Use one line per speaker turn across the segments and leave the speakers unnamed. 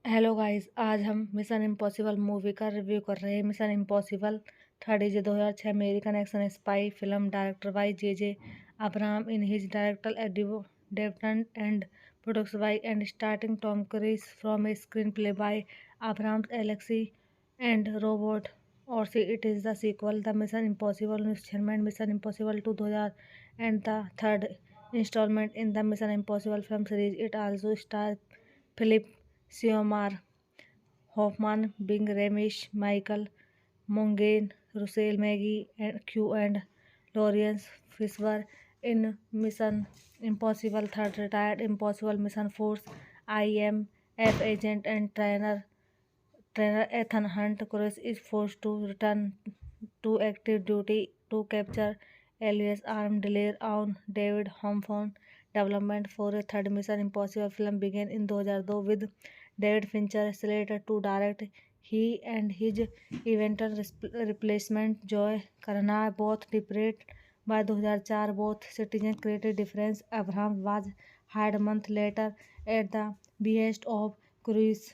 Hello guys, आज हम mission impossible movie का रिव्यू कर रहे हैं। Mission impossible third is 2006 American action spy film director by J Abraham in his director development and produced by and starting Tom Cruise from a screenplay by Abraham Alexei and Roberto Orci it is the sequel the mission impossible instrument mission impossible 2000 and the third installment in the mission impossible film series. It also star Philip Seymour Hoffman, Bing Ramesh, Michael Monaghan, Russell Maggie, and Q and Lawrence Fishburne in Mission Impossible 3rd retired Impossible Mission Force IMF agent and trainer Ethan Hunt Cruise is forced to return to active duty to capture alias armed delay on David Hawthorne. Development for a third Mission Impossible film began in 2002 with David Fincher slated to direct. He and his eventual replacement Joe Carnahan both departed by 2004. Both citizens created difference. Abraham was hired a month later at the behest of Cruise,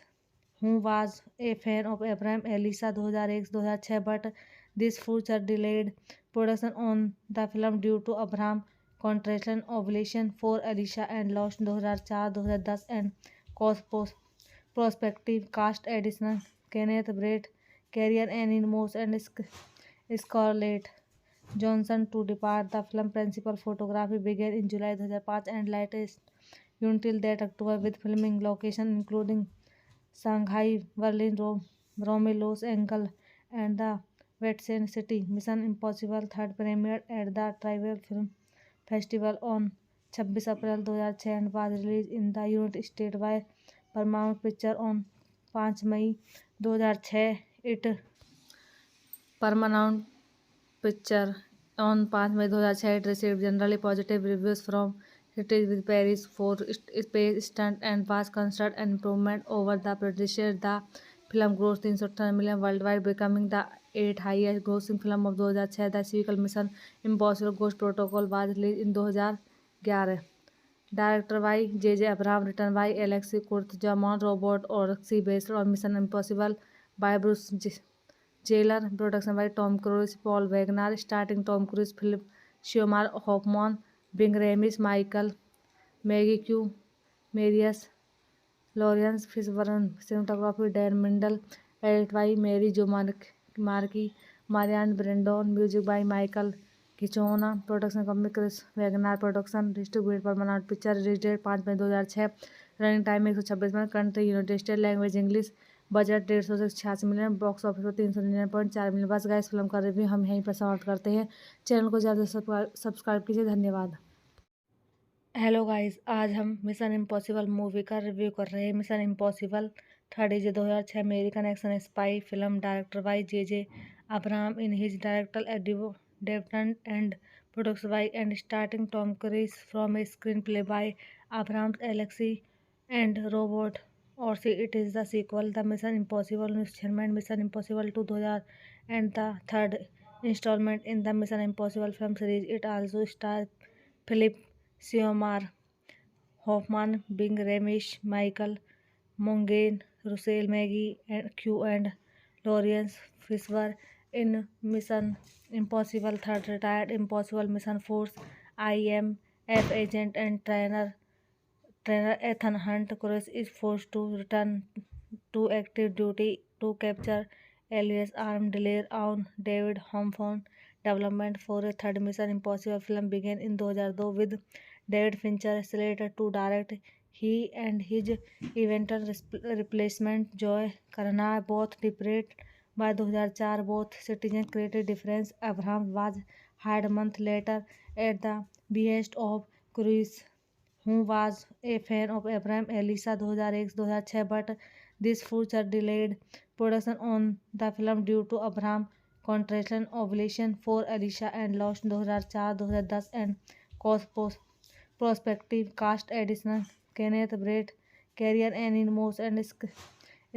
who was a fan of Abraham Elisa 2001-2006, but this future delayed production on the film due to Abraham contraction obligation for Alicia and lost 2004-2010 and cost prospective cast additional Kenneth Brett, Carrier Annie Moss and Scarlett Johansson to depart. The film principal photography began in July 2005 and latest until that October with filming location including Shanghai, Berlin, Rome, Los Angeles, and the Vatican City. Mission Impossible third premiered at the Tribal Film Festival on 26 April 2006 and was released in the United States by Paramount Pictures on 5 May 2006. It Paramount Picture on 5 May 2006 it received generally positive reviews from critics with praise for its space stunt and was considered an improvement over the predecessor. The film grossed 318 million worldwide, becoming the 8th highest grossing film of 2006. The sequel Mission Impossible Ghost Protocol was released in 2011. Directed by J.J. Abrams, written by Alexei Kurtzman, Robert Orci, based on Mission Impossible by Bruce Taylor, production by Tom Cruise, Paul Wagner, starring Tom Cruise, Philip Seymour Hoffman, Bing Rames, Michael Maggie Q, Marius Lawrence Fishburne, cinematography Dan Mindel, edited by Mary Jo Markey, Marianne Brandon, music by Michael Giacchino, production company Chris Wagner Production, distributed Paramount Picture, release date 5 May 2006, running time 126 minute, country United State, language English, budget 186 million, box office पर 399.4 million. बस guys film का review हम यहीं पर समाप्त करते हैं। Channel को ज़्यादा सब्सक्राइब कीजिए। धन्यवाद। हेलो गाइस, आज हम मिशन इम्पॉसिबल मूवी का रिव्यू कर रहे हैं। Mission impossible third is 2006 American action spy film director by J Abraham in his director development and produced by and starting Tom Cruise from a screenplay by Abraham Alexei and Roberto Orci it is the sequel the mission impossible instrument mission impossible 2000 and the third installment in the mission impossible film series. It also stars Philip Seymour Hoffman, Bing Ramesh, Michael Monaghan, Russell Maggie, and Q and Lawrence Fishburne in Mission Impossible 3rd retired Impossible Mission Force IMF agent and trainer Ethan Hunt Cruise is forced to return to active duty to capture alias armed delay on David Hawthorne. Development for a third Mission Impossible film began in 2002 with David Fincher slated to direct. He and his eventual replacement Joe Carnahan both departed by 2004. Both citizens created difference. Abraham was hired a month later at the behest of Cruise, who was a fan of Abraham Elisa 2001-2006, but this future delayed production on the film due to Abraham contraction obligation for Alicia and lost 2004-2010 and cost prospective cast additional Kenneth Brett, Carrier Annie Moss and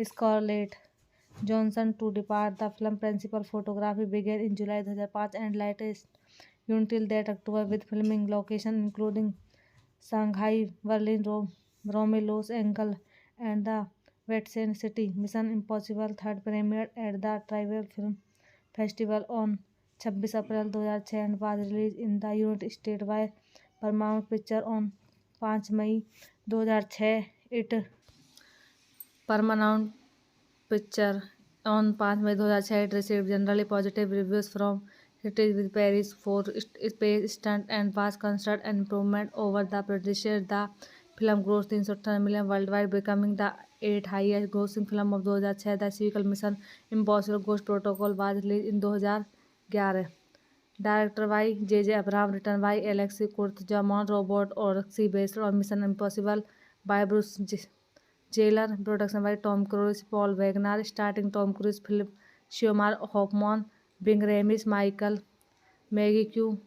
Scarlett Johansson to depart. The film principal photography began in July 2005 and latest until that October with filming location including Shanghai, Berlin, Rome, Los Angeles, and the Vatican City. Mission Impossible third premiered at the Tribeca Film Festival on 26 April 2006 and was released in the United States by Paramount Pictures on 5 May 2006. It Paramount Picture on 5 May 2006 it received generally positive reviews from critics with praise for its space stunt and was considered an improvement over the predecessor. The film grossed 310 million worldwide, becoming the 8th highest grossing film of 2006. The sequel Mission Impossible Ghost Protocol was released in 2011. Directed by J.J. Abrams, written by Alexei Kurtzman, Robert Orci, based on Mission Impossible by Bruce Jailer, production by Tom Cruise, Paul Wagner, starring Tom Cruise, Philip Seymour Hoffman, Bing Ramis, Michael Maggie Q,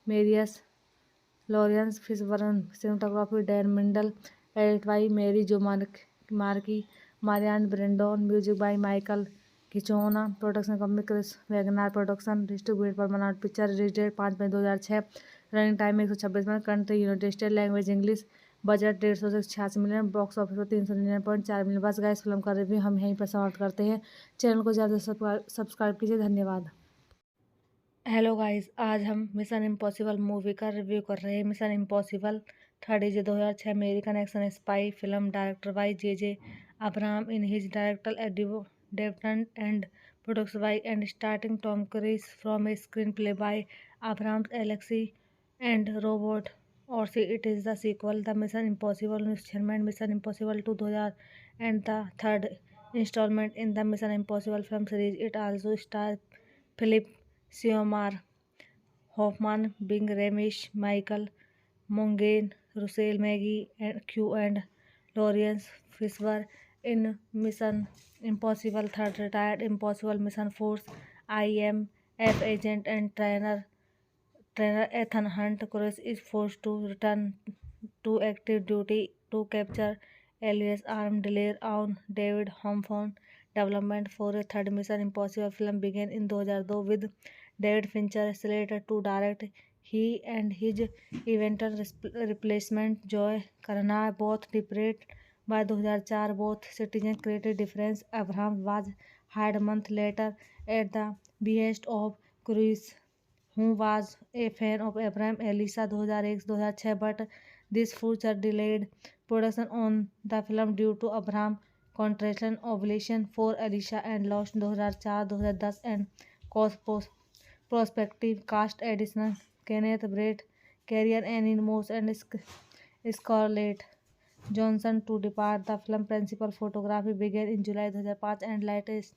Marius Lawrence Fishburne, cinematography Dan Mindel, edited by Mary Jo Markey, Marianne Brandon, music by Michael Giacchino, production company Chris Wagner Production, distributed by Paramount Pictures, release date 5 May 2006, running time 126 minute, country United State, language English, budget 186 million, box office पर 399.4 million. बस guys film का review हम यहीं पर समाप्त करते हैं। Channel को ज़्यादा सब्सक्राइब कीजिए। धन्यवाद। हेलो गाइस, आज हम मिशन इम्पॉसिबल मूवी का रिव्यू कर रहे हैं। Mission impossible third is 2006 American action spy film director by J Abraham in his director development and produced by and starting Tom Cruise from a screenplay by Abraham Alexei and Roberto Orsi. It is the sequel, The Mission Impossible Installment, Mission Impossible 2000, and the third installment in the Mission Impossible film series. It also stars Philip Seymour Hoffman, Bing Ramis, Michael Monaghan, Russell Maggie Q, and Lawrence Fishburne. In Mission Impossible 3rd, retired Impossible Mission Force IMF agent and trainer Ethan Hunt Cruise is forced to return to active duty to capture alias armed dealer on David Hawthorne. Development for a third Mission Impossible film began in 2002 with David Fincher slated to direct. He and his eventual replacement Joe Carnahan both departed by 2004. Both citizens created difference. Abraham was hired a month later at the behest of Cruise, who was a fan of Abraham Elisa 2001-2006, but this future delayed production on the film due to Abraham's contractual obligation for Elisa and lost 2004-2010 and cost prospective cast additional Kenneth Brett, Carrier Annie Moss, and Scarlett Johansson to depart. The film principal photography began in July 2005 and latest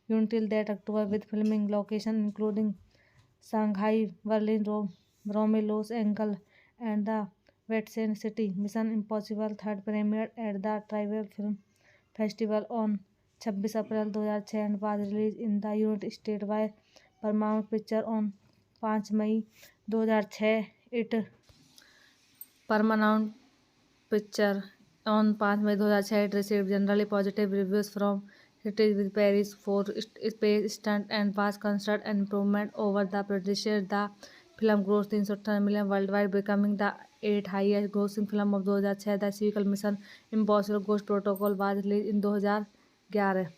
until that October with filming location including Shanghai, Berlin, Rome, Los Angeles, and the Vatican City. Mission Impossible third premiered at the Tribeca Film Festival on 26 April 2006 and was released in the United States by Paramount Pictures on 5 May 2006. It Paramount Picture on 5 May 2006 it received generally positive reviews from critics with praise for its space stunt and was considered an improvement over the predecessor. The film grossed 310 million worldwide, becoming the 8th highest grossing film of 2006. The sequel Mission Impossible Ghost Protocol was released in 2011.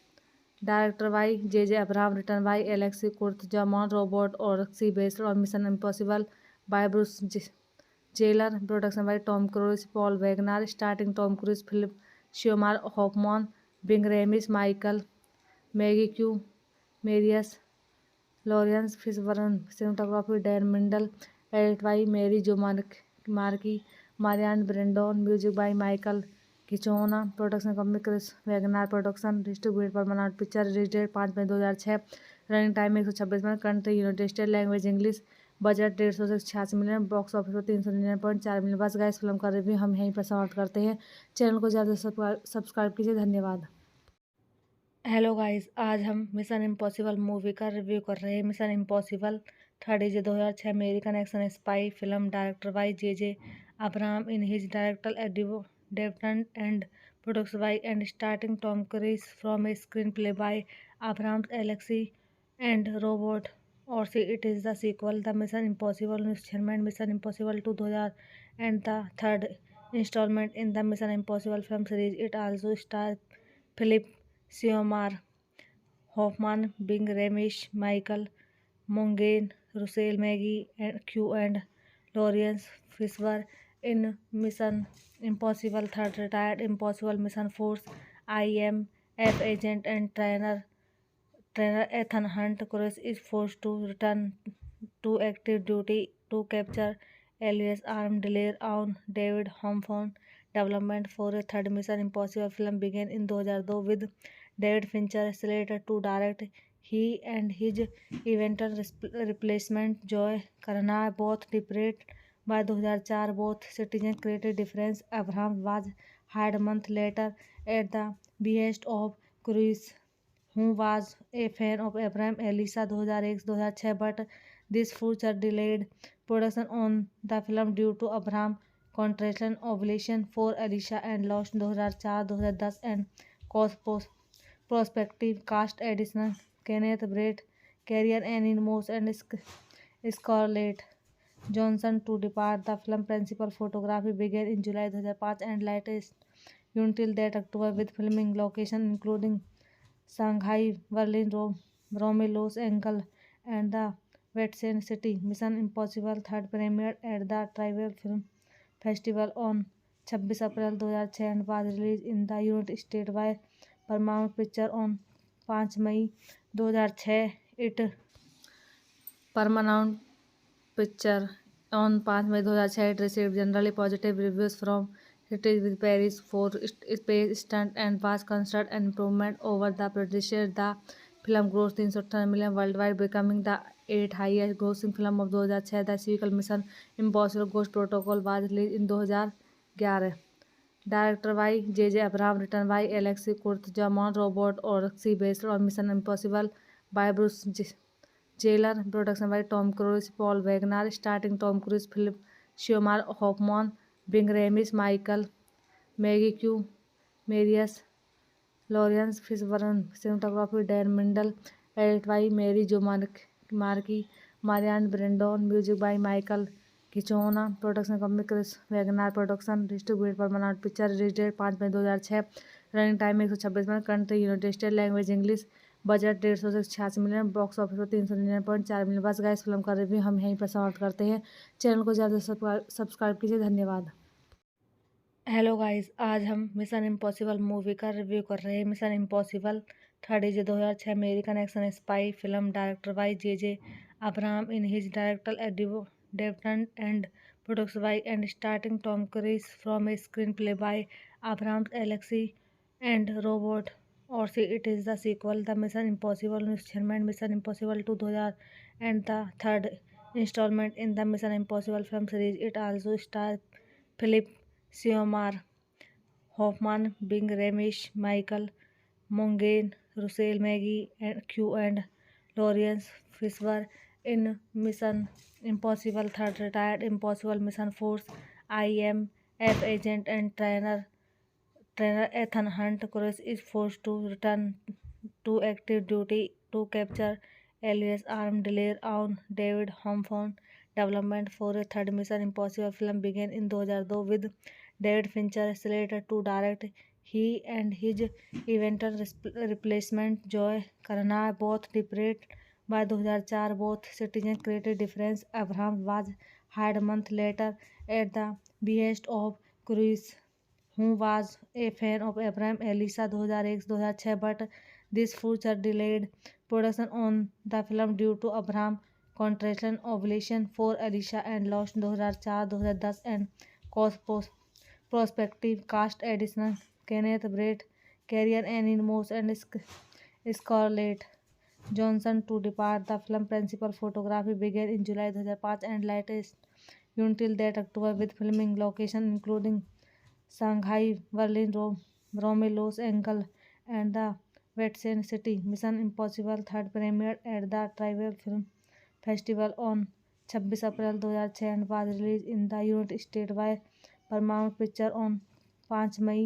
Directed by J.J. Abrams, written by Alexei Kurtzman, Robert Orci, based on Mission Impossible by Bruce Jailer, production by Tom Cruise, Paul Wagner, starring Tom Cruise, Philip Seymour Hoffman, Bing Ramis, Michael Maggie Q, Marius Lawrence Fishburne, cinematography Dan Mindel, edited by Mary Jo Markey, Marianne Brandon, music by Michael Giacchino, production company Chris Wagner Production, distributed by Paramount Pictures, release date 5 May 2006, running time 126 minute, country United State, language English, budget 186 million, box office पर 399.4 million. बस guys film का review हम यहीं पर समाप्त करते हैं। Channel को ज़्यादा सब्सक्राइब कीजिए। धन्यवाद। हेलो गाइस, आज हम मिशन इम्पॉसिबल मूवी का रिव्यू कर रहे हैं। Mission impossible third is 2006 American action spy film director by J Abraham in his director development and produced by and starting Tom Cruise from a screenplay by Abraham Alexei and Roberto Orsi. It is the sequel, The Mission Impossible Installment, Mission Impossible 2000, and the third installment in the Mission Impossible film series. It also stars Philip Seymour Hoffman, Bing Ramesh, Michael Mongain, Russell Maggie, and Q and Lawrence Fishburne in Mission Impossible 3rd retired Impossible Mission Force IMF agent and trainer Ethan Hunt Cruise is forced to return to active duty to capture alias armed delay on David Hawthorne. Development for a third Mission Impossible film began in 2002 with David Fincher slated to direct. He and his eventual replacement Joy Carnahan both departed by 2004. Both citizens created difference. Abraham was hired a month later at the behest of Cruise, who was a fan of Abraham Elisa 2001-2006, but this future delayed production on the film due to Abraham contraction ovulation for Alicia and lost 2004-2010 and cost prospective cast additional Kenneth Brett, Carrier Annie Moss and Scarlett Johnson to depart. The film principal photography began in July 2005 and latest until that October with filming location including Shanghai, Berlin, Rome, Los Angeles, and the Vatican City. Mission Impossible 3rd premiered at the Tribal Film Festival on 26 April 2006 and was released in the United States by Paramount Pictures on 5 May 2006. It Paramount Picture on 5 May 2006 it received generally positive reviews from critics with praise for its space stunt and was considered an improvement over the predecessor. The film grossed 318 million worldwide, becoming the 8th highest grossing film of 2006. The sequel Mission Impossible Ghost Protocol was released in 2011. Directed by J.J. Abrams, written by Alexei Kurtzman, Robert Orci, based on Mission Impossible by Bruce Jailer, production by Tom Cruise, Paul Wagner, starring Tom Cruise, Philip Seymour Hoffman, Bing Rames, Michael Maggie Q, Marius Lawrence Fishburne, cinematography Dan Mindel, edited by Mary Jo Markey, Marianne Brandon, music by Michael Giacchino, production company Chris Wagner Production, distributed Paramount Picture, release date 5 May 2006, running time 126 minute, country United State, language English, budget 186 million, box office पर 399.4 million. बस guys film का review हम यहीं पर समाप्त करते हैं। Channel को ज़्यादा सब्सक्राइब कीजिए। धन्यवाद। हेलो गाइस, आज हम मिशन इम्पॉसिबल मूवी का रिव्यू कर रहे हैं। Mission impossible 3 2006 American action spy film director by J Abraham in his director development and produced by and starting Tom Cruise from a screenplay by Abraham Alexei and Roberto Orci it is the sequel the mission impossible instrument mission impossible 2000 and the third installment in the mission impossible film series. It also star Philip Seymour Hoffman, Bing Ramesh, Michael Mongain, Russell Maggie, and Q and Lawrence Fishburne in Mission Impossible 3rd retired Impossible Mission Force IMF agent and trainer Ethan Hunt Cruise is forced to return to active duty to capture alias armed delay on David Hawthorne. Development for a third Mission Impossible film began in 2002 with David Fincher slated to direct. He and his eventual replacement Joy Carnahan both departed by 2004. Both citizens created difference. Abraham was hired a month later at the behest of Cruise, who was a fan of Abraham Elisa 2001-2006, but this future delayed production on the film due to Abraham contraction ovulation for Alicia and lost 2004-2010 and cost prospective cast additional Kenneth Brett, Carrier Annie Moss and Scarlett Johnson to depart. The film principal photography began in July 2005 and latest until that October with filming location including Shanghai, Berlin, Rome, Los Angeles, and the Vatican City. Mission Impossible 3rd premiered at the Tribal Film Festival on 26 April 2006 and was released in the United States by Paramount Pictures on 5 May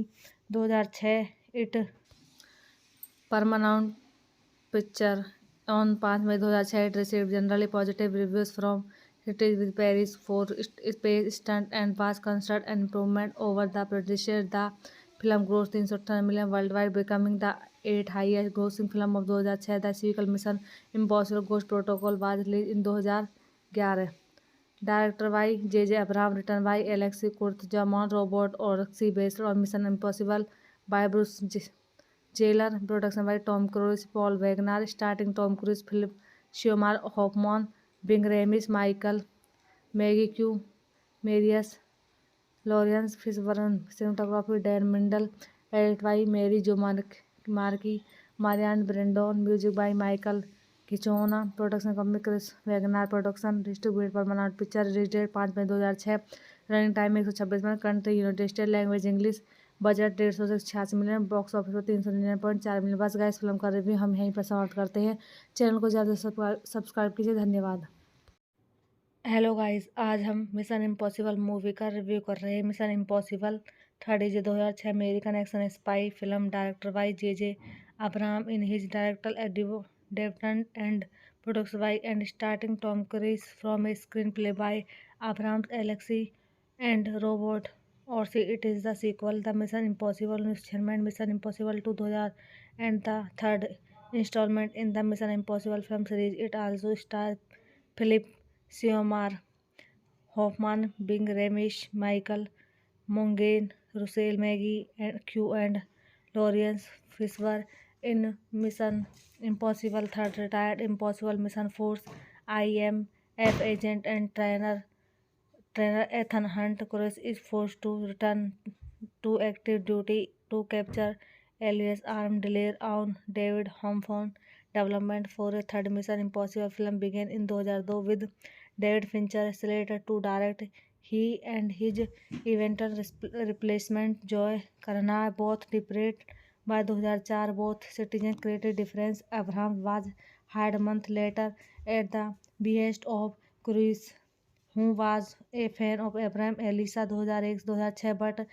2006. It Paramount Picture on 5 May 2006 it received generally positive reviews from critics with praise for its space stunt and was considered an improvement over the predecessor. The film gross 318 million world wide, becoming the 8th highest grossing film of 2006। The sequel mission impossible ghost protocol was release in 2011। Director by J Abraham, written by Alexei Kurtzman Roberto Orci based on mission impossible by Bruce Geller, production by Tom Cruise, Paul Wagner, starting Tom Cruise, Philip Seymour Hoffman, Ving Rhames, Michael Maggie Q, Marius Laurence Fishburne, cinematography Dan Mindel, edit by Mary Jo Markey, Maryann Brandon, music by Michael Giacchino, production company Cruise Wagner production, distributed Paramount picture, release date 5 May 2006, running time 126 minute, country United State, language English, budget 186 million, box office पर 399.4 million. बस guys, film का review हम यहीं पर समाप्त करते हैं। Channel को ज़्यादा सब्सक्राइब कीजिए। धन्यवाद। हेलो गाइस, आज हम मिशन इम्पॉसिबल मूवी का रिव्यू कर रहे हैं। Mission impossible 3 2006 American action spy film, director by J Abraham in his director development and produced by and starting Tom Cruise from a screenplay by Abraham Alexei and Roberto Orci it is the sequel the mission impossible installment mission impossible 2000 and the third installment in the mission impossible film series. It also star Philip Seymour Hoffman, Bing Ramish, Michael Monaghan, Russell Maggie, and Lawrence Fishburne in Mission Impossible Third, retired Impossible Mission Force IMF agent and trainer Ethan Hunt Cruise is forced to return to active duty to capture alias armed dealer on David Hawthorne. Development for a third Mission Impossible film began in 2002 with David Fincher slated to direct. He and his eventual replacement Joe Carnahan both departed by 2004. Both citizens created difference. Abraham was hired a month later at the behest of Cruise, who was a fan of Abraham Elisa 2001-2006, but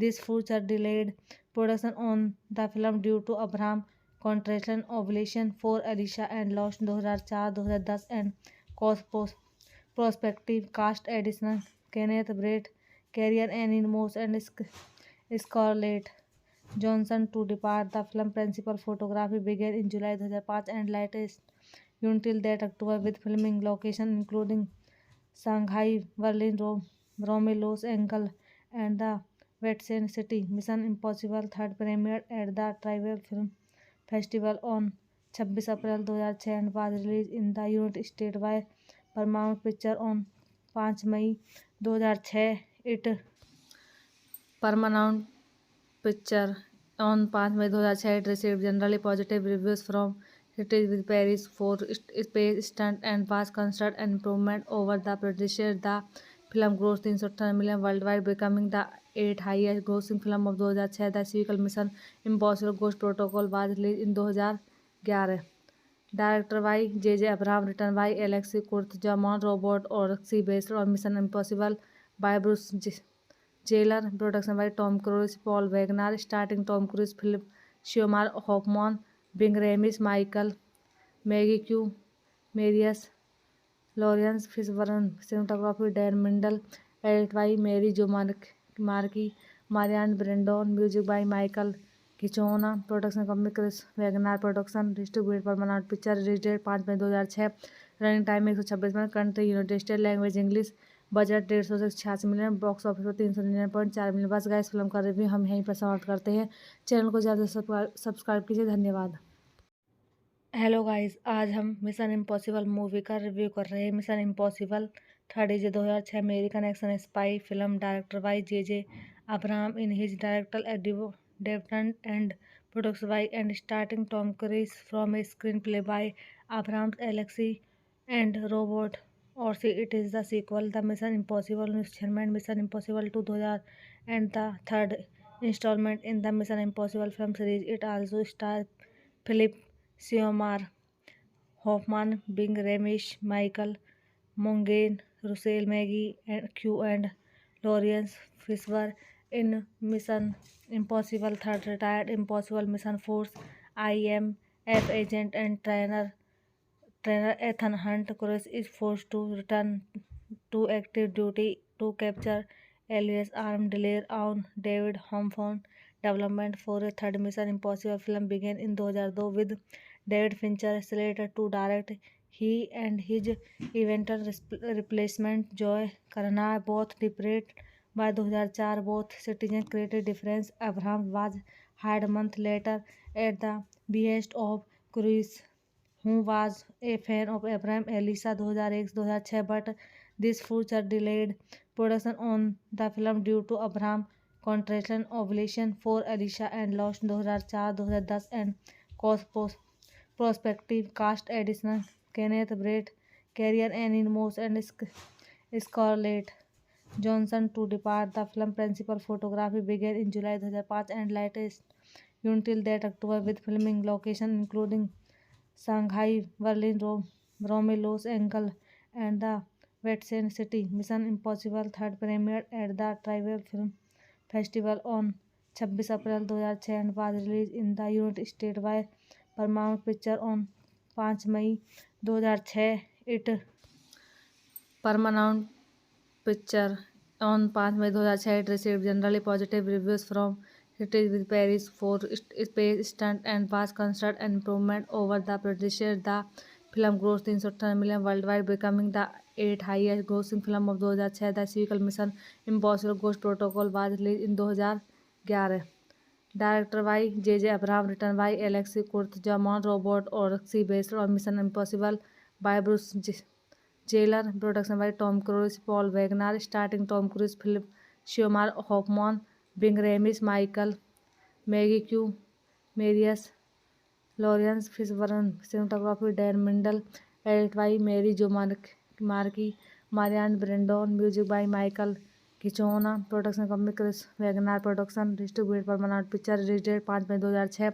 this future delayed production on the film due to Abraham contractual obligation for Alicia and lost 2004-2010 and cost prospective cast additional Kenneth Brett, Carrier Ann Moss and Scarlett Johansson to depart. The film principal photography began in July 2005 and latest until that October with filming location including Shanghai, Berlin, Rome, Los Angeles, and the Vatican City. Mission Impossible third premiered at the Tribeca Film Festival on 26 April 2006 and was released in the United States by Paramount Pictures on 5 May 2006. It Paramount Picture on 5 May 2006 it received generally positive reviews from critics with praise for space stunt and was considered an improvement over the predecessor. The film grossed 318 million worldwide, becoming the 8th highest grossing film of 2006. The sequel Mission Impossible Ghost Protocol was released in 2011. Director by J Abraham, written by Alexei Kurtzman Roberto Orci based on mission impossible by Bruce Geller, production by Tom Cruise, Paul Wagner, starting Tom Cruise, Philip Seymour Hoffman, Ving Rhames, Michael Maggie Q, Marius Laurence Fishburne, cinematography Dan Mindel, edit by Mary Jo Markey, Maryann Brandon, music by Michael Giacchino, production company Cruise Wagner production, distributed Paramount picture, release date 5 May 2006, running time 126 minute, country United State, language English, budget 186 million, box office पर 399.4 million. बस guys, film का review हम यहीं पर समाप्त करते हैं। Channel को ज़्यादा सब्सक्राइब कीजिए। धन्यवाद। हेलो गाइस, आज हम मिशन इम्पॉसिबल मूवी का रिव्यू कर रहे हैं। Mission impossible 3 2006 American action spy film, director by J Abraham in his director development and produced by and starting Tom Cruise from a screenplay by Abraham Alexei and Roberto Orci it is the sequel the mission impossible installment mission impossible 2000 and the third installment in the mission impossible film series. It also star Philip Seymour Hoffman, Bing Ramish, Michael Monaghan, Russell Maggie, and Lawrence Fishburne in Mission Impossible Third, retired Impossible Mission Force IMF agent and trainer Ethan Hunt Cruise is forced to return to active duty to capture alias armed dealer on David Hawthorne. Development for a third Mission Impossible film began in 2002 with David Fincher slated to direct. He and his eventual replacement Joy Carnahan both departed by 2004. Both citizens created difference. Abraham was hired a month later at the behest of Cruise, who was a fan of Abraham Elisa 2001-2006, but this future delayed production on the film due to Abraham contraction ovulation for Alicia and lost 2004-2010 and caused prospective cast additional Kenneth Branagh, Carrie Ann Moss and Scarlett Johansson to depart. The film principal photography began in July 2005 and latest until that October with filming location including Shanghai, Berlin, Rome, Los Angeles, and the Vatican City. Mission Impossible third premiered at the Tribeca Film Festival on 26 April 2006 and was released in the United States by Paramount Pictures on 5 May 2006. It Paramount Picture on 5 May 2006 it received generally positive reviews from critics with praise for its space stunt and vast construct and improvement over the predecessor. The film grossed 318 million worldwide, becoming the 8th highest grossing film of 2006. The sequel Mission Impossible Ghost Protocol was released in 2011. Directed by J.J. Abrams, written by Alexei Kurtzman, Robert Orci, based on Mission Impossible by Bruce Jailer, production by Tom Cruise, Paul Wagner, starring Tom Cruise, Philip Seymour Hoffman, Bing Ramis, Michael Maggie Q, Marius Lawrence Fishburne, cinematography Dan Mindel, edited by Mary Jo Markey, Marianne Brandon, music by Michael Giacchino, production company Chris Wagner Production, distributed Paramount Picture, release date 5 May 2006,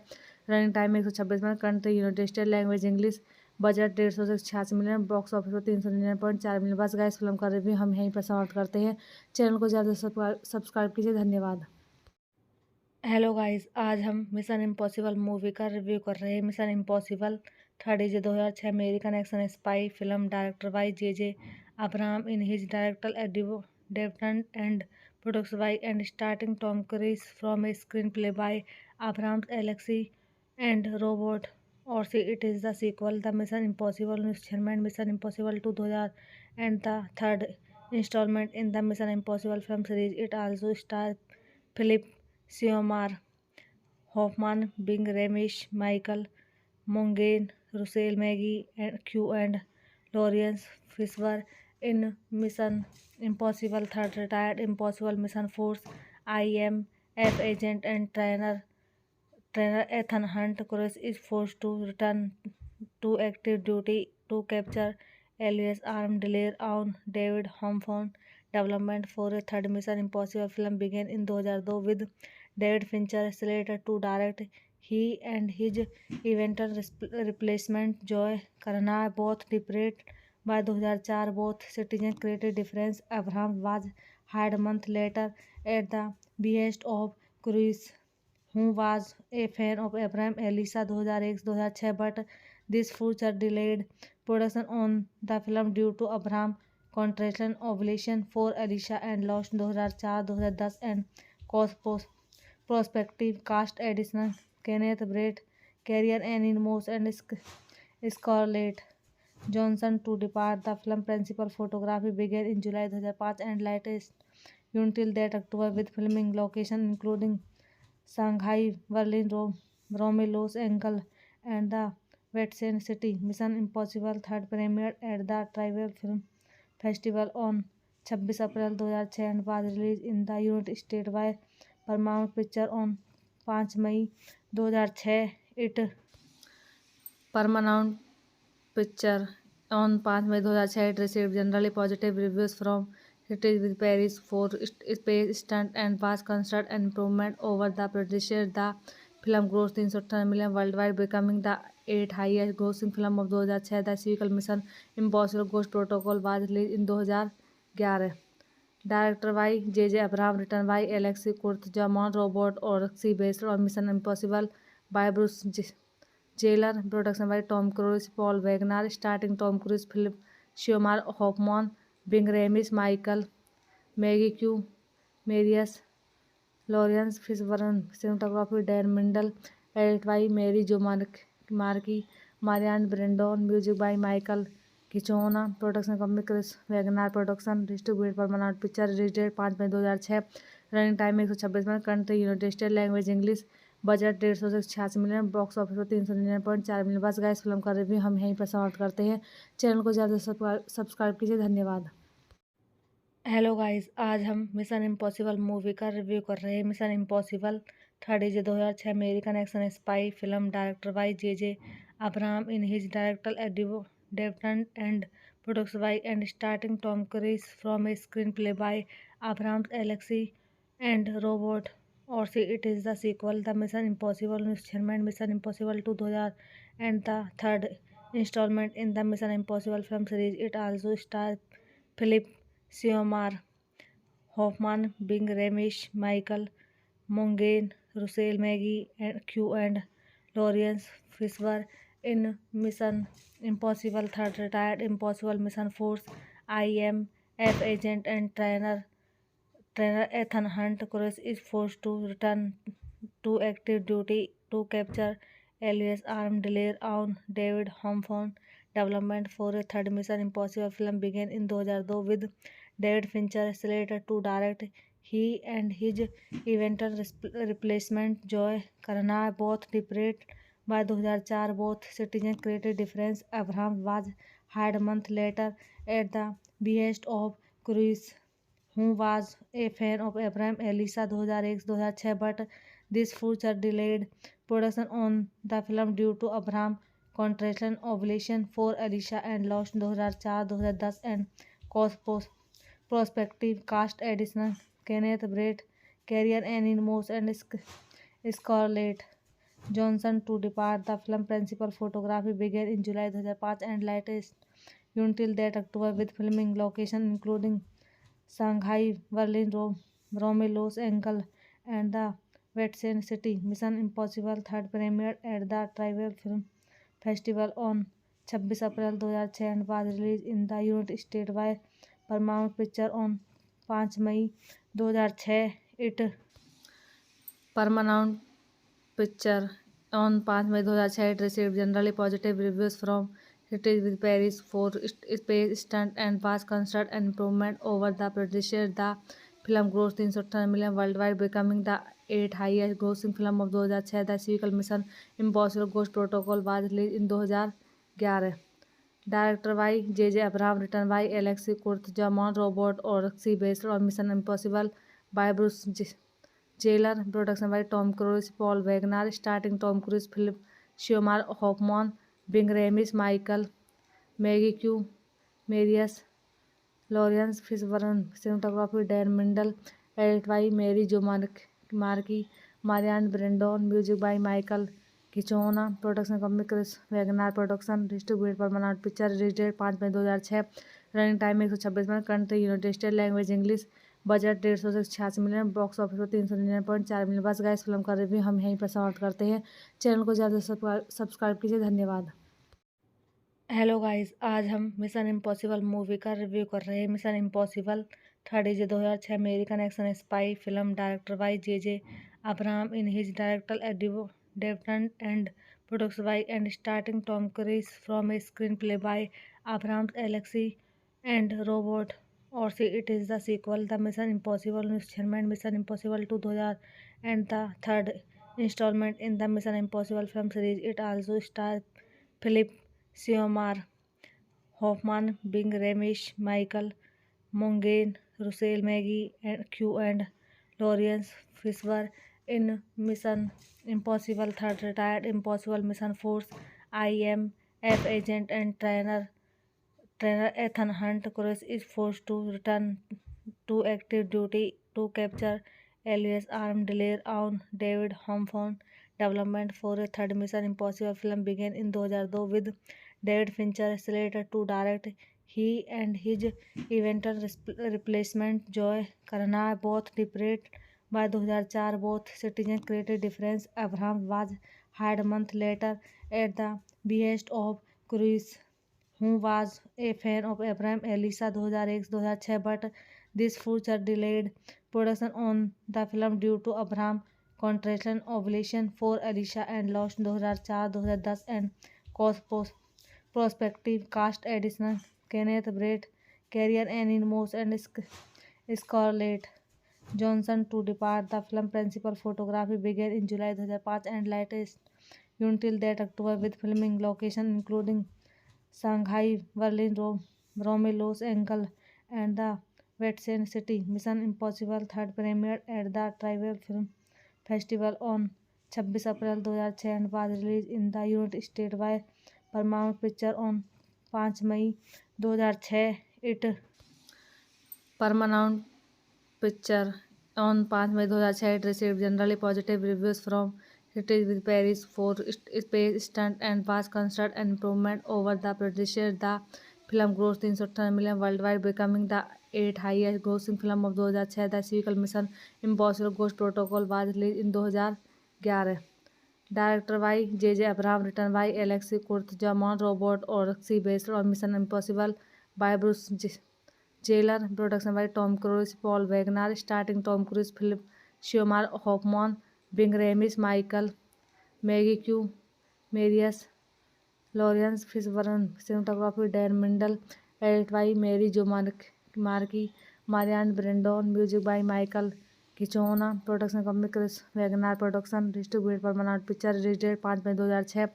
running time 126 minute, country United State, language English, budget 186 million, box office पर 399.4 million. बस guys film का review हम यहीं पर समाप्त करते हैं। Channel को ज़्यादा सब्सक्राइब कीजिए। धन्यवाद। हेलो गाइस, आज हम मिशन इम्पॉसिबल मूवी का रिव्यू कर रहे हैं। Mission impossible third is 2006 American action spy film director by J Abraham in his director development and produced by and starting Tom Cruise from a screenplay by Abraham Alexei and Roberto Orci it is the sequel the mission impossible instrument mission impossible 2000 and the third installment in the mission impossible film series. It also star Philip Seymour Hoffman, Bing Ramis, Michael Monaghan, Russell Maggie Q and Lawrence Fishburne in Mission Impossible 3rd retired Impossible Mission Force IMF agent and trainer Ethan Hunt Cruise is forced to return to active duty to capture alias armed dealer on David Hawthorne. Development for a third Mission Impossible film began in 2002 with David Fincher slated to direct. He and his eventual replacement Joy Carnahan both departed by 2004. Both citizens created difference. Abraham was hired a month later at the behest of Cruise, who was a fan of Abraham Elisa 2001-2006, but this future delayed production on the film due to Abraham contraction ovulation for Alicia and lost 2004-2010 and caused prospective cast additional Kenneth Branagh, Carrie Ann Moss and Scarlett Johansson to depart. The film principal photography began in July 2005 and latest until that October with filming location including Shanghai, Berlin, Rome, Los Angeles, and the Vatican City. Mission Impossible third premiered at the Tribeca Film Festival on 26 April 2006 and was released in the United States by Paramount Picture on 5 May 2006. It Paramount Picture on 5 May 2006 it received generally positive reviews from critics with praise for its space stunt and vast construct and improvement over the predecessor. The film grossed 318 million worldwide, becoming the 8th highest grossing film of 2006. The sequel Mission Impossible Ghost Protocol was released in 2011. Directed by J.J. Abrams, written by Alexei Kurtzman, Robert Orci, based on Mission Impossible by Bruce Jailer, production by Tom Cruise, Paul Wagner, starring Tom Cruise, Philip Seymour Hoffman, Bing Ramis, Michael Maggie Q, Marius Lawrence Fishburne, cinematography Dan Mindel, edited by Mary Jo Markey, Marianne Brandon, music by Michael Giacchino, production company Chris Wagner Production, distributed Paramount Picture, release date 5 May 2006, running time 126 minute, country United State, language English, budget 186 million, box office पर 399.4 million. बस guys film का review हम यहीं पर समाप्त करते हैं। Channel को ज़्यादा सब्सक्राइब कीजिए। धन्यवाद। हेलो गाइस, आज हम मिशन इम्पॉसिबल मूवी का रिव्यू कर रहे हैं। Mission impossible 3 2006 American action spy film director by J Abraham in his director development and produced by and starting Tom Cruise from a screenplay by Abraham Alexei and Roberto Orci it is the sequel the mission impossible installment mission impossible 2000 and the third installment in the mission impossible film series. It also star Philip Seymour Hoffman, Bing Ramesh, Michael Monaghan, Russell Maggie, and Lawrence Fishburne in Mission Impossible Third retired Impossible Mission Force IMF agent and trainer Ethan Hunt Cruise is forced to return to active duty to capture alias armed dealer on David Hawthorne. Development for a third Mission Impossible film began in 2002 with David Fincher slated to direct. He and his eventual replacement Joe Carnahan both departed by 2004. Both citizens created difference. Abraham was hired a month later at the behest of Cruise, who was a fan of Abraham Elisa 2001-2006, but this future delayed production on the film due to Abraham contractual obligation for Alicia and lost 2004-2010 and cost prospective cast additional Kenneth Brett, Carrier Annie Moss and Scarlett Johansson to depart. The film principal photography began in July 2005 and latest until that October with filming location including Shanghai, Berlin, Rome, Los Angeles, and the Vatican City. Mission Impossible third premiered at the Tribal Film Festival on 26 April 2006 and was released in the United States by Paramount Picture on 5 May 2006. It Paramount Picture on 5 May 2006 it received generally positive reviews from critics with praise for space stunt and was considered an improvement over the predecessor. The film grossed 318 million worldwide, becoming the 8th highest grossing film of 2006. The sequel Mission Impossible Ghost Protocol was released in 2011. Directed by J.J. Abrams, written by Alexei Kurtzman, Robert Orci, based on Mission Impossible by Bruce Jailer, production by Tom Cruise, Paul Wagner, starring Tom Cruise, Philip Seymour Hoffman, Bing Ramesh, Michael Maggie Q, Marius Lawrence Fishburne, cinematography Dan Mindel, edited by Mary Jo Markey, Marianne Brandon, music by Michael Giacchino, production company Chris Wagner Production, distributed Paramount Picture, release date 5 May 2006, running time 126 minute, country United State, language English, budget 186 million, box office पर 399.4 million. बस guys film का review हम यहीं पर समाप्त करते हैं। Channel को ज़्यादा सब्सक्राइब कीजिए। धन्यवाद। हेलो गाइस, आज हम मिशन इम्पॉसिबल मूवी का रिव्यू कर रहे हैं। Mission impossible 3 2006 American action spy film director by J Abraham in his director development and produced by and starting Tom Cruise from a screenplay by Abraham Alexei and Roberto Orci it is the sequel the mission impossible installment mission impossible 2000 and the third installment in the mission impossible film series. It also star Philip Seymour Hoffman, Bing Ramesh, Michael Monaghan, Russell Maggie, and Lawrence Fishburne in Mission Impossible Third retired Impossible Mission Force IMF agent and trainer Ethan Hunt Cruise is forced to return to active duty to capture alias armed dealer on David Hawthorne. Development for a third Mission Impossible film began in 2002 with David Fincher slated to direct. He and his eventual replacement Joe Carnahan both departed by 2004. Both citizens created difference. Abraham was hired a month later at the behest of Cruise, who was a fan of Abraham Elisa 2001-2006, but this future delayed Production on the film due to Abraham Contraction Ovulation for Alicia and Lost 2004-2010 and Cosmos Prospective Cast Additional Kenneth Branagh, Carrie Ann Moss and Scarlett Johansson to depart. The film principal photography began in July 2005 and latest until that October with filming location including Shanghai, Berlin, Rome, Los Angeles, and the Vatican City. Mission Impossible third premiered at the Tribeca Film Festival on 26 April 2006 and was released in the United States by Paramount Pictures on 5 May 2006. It Paramount Pictures on 5 May 2006 it received generally positive reviews from critics with praise for its space stunt and was considered an improvement over the predecessor. The film grossed 318 million worldwide, becoming the 8th highest grossing film of 2006. The sequel Mission Impossible Ghost Protocol was released in 2011. Directed by J.J. Abrams, written by Alexei Kurtzman, Robert Orci, based on Mission Impossible by Bruce Jailer, production by Tom Cruise, Paul Wagner, starring Tom Cruise, Philip Seymour Hoffman, Bing Ramis, Michael Maggie Q, Marius Lawrence Fishburne, cinematography Dan Mindel, edited by Mary Jo Marquis, Marianne Brandon, music by Michael Giacchino, production company Chris Wagner Production, distributed Paramount Pictures, release date 5 May 2006,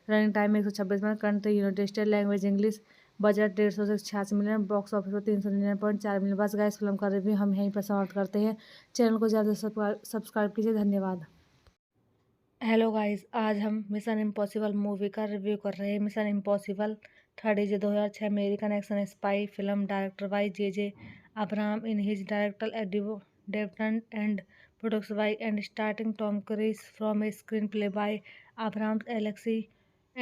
running time 126 minute, country United State, language English, budget 186 million, box office पर 399.4 million. बस guys film का review हम यहीं पर समाप्त करते हैं। Channel को ज़्यादा सब्सक्राइब कीजिए। धन्यवाद। हेलो गाइस, आज हम मिशन इम्पॉसिबल मूवी का रिव्यू कर रहे हैं। Mission impossible third is 2006 American action spy film director bye J.J. Abrams in his directorial development and produced by and starring Tom Cruise from a screenplay by Abrams, Alexei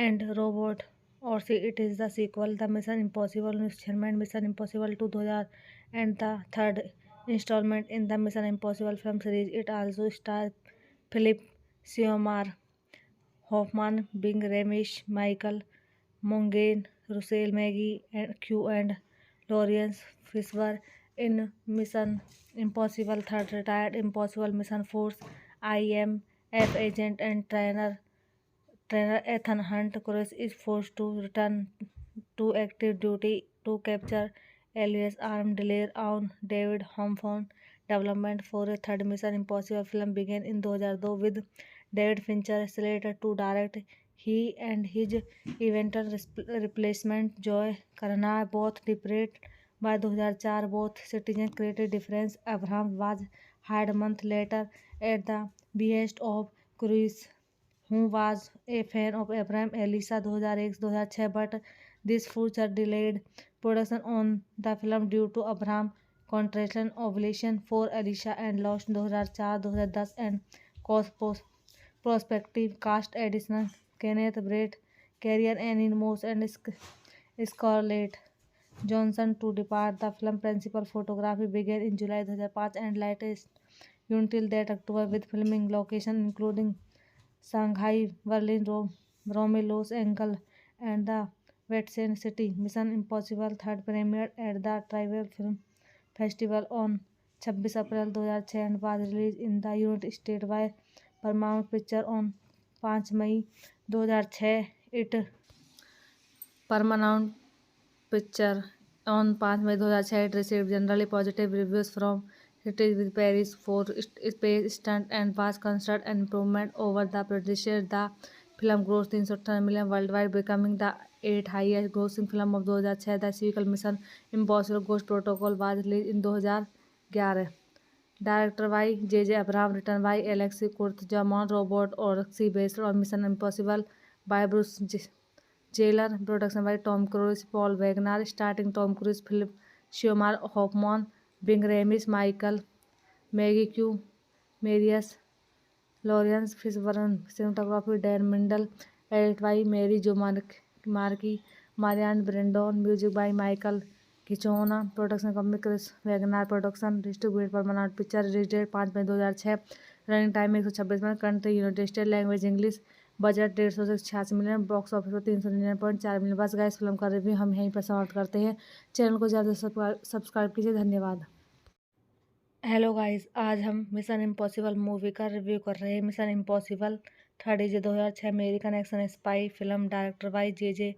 and Robert Orci. It is the sequel, The Mission Impossible installment Mission Impossible 2000 and the third installment in the Mission Impossible film series. It also stars Philip Seymour Hoffman, Bing Ramis, Michael Monaghan, Russell Maggie Q and Lawrence Fishburne in Mission Impossible 3rd, retired Impossible Mission Force IMF agent and trainer Ethan Hunt. Cruise is forced to return to active duty to capture alias armed dealer on David Hawthorne. Development for a third Mission Impossible film began in 2002 with David Fincher slated to direct. He and his eventual replacement Joe Carnahan both departed by 2004. Both citizens created difference. Abrams was hired a month later at the behest of Cruise, who was a fan of Abrams. Alicia 2001-2006, but this future delayed production on the film due to Abrams' contraction ovulation for Alicia and Lost 2004-2010 and Cosmos Prospective Cast Additional Kenneth Branagh, Carrie Ann Moss and Scarlett Johansson to depart. The film principal photography began in July 2005 and latest until that October with filming location including Shanghai, Berlin, Rome, Los Angeles, and the Vatican City. Mission Impossible third premiered at the Tribeca Film Festival on 26 April 2006 and was released in the United States by Paramount Pictures on 5 May 2006. It Paramount Pictures on 5 May 2006 it received generally positive reviews from critics with praise for its space stunt and was considered an improvement over the predecessor. The film grossed 318 million worldwide, becoming the 8th highest grossing film of 2006. The sequel Mission Impossible Ghost Protocol was released in 2011. Directed by J.J. Abrams, written by Alexei Kurtzman, Robert Orci, based on Mission Impossible by Bruce Jailer, production by Tom Cruise, Paul Wagner, starring Tom Cruise, Philip Seymour Hoffman, Bing Ramis, Michael Maggie Q, Marius Lawrence Fishburne, cinematography Dan Mindel, edited by Mary Jo Marquis, Marianne Brandon, music by Michael Giacchino, production company Chris Wagner Production, distributed Paramount Pictures, release date 5 May 2006, running time 126 minute, country United State, language English, budget 186 million, box office पर 399.4 million. बस guys film का review हम यहीं पर समाप्त करते हैं। Channel को ज़्यादा सब्सक्राइब कीजिए। धन्यवाद। हेलो गाइस, आज हम मिशन इम्पॉसिबल मूवी का रिव्यू कर रहे हैं। Mission impossible third is 2006 American action spy film director by J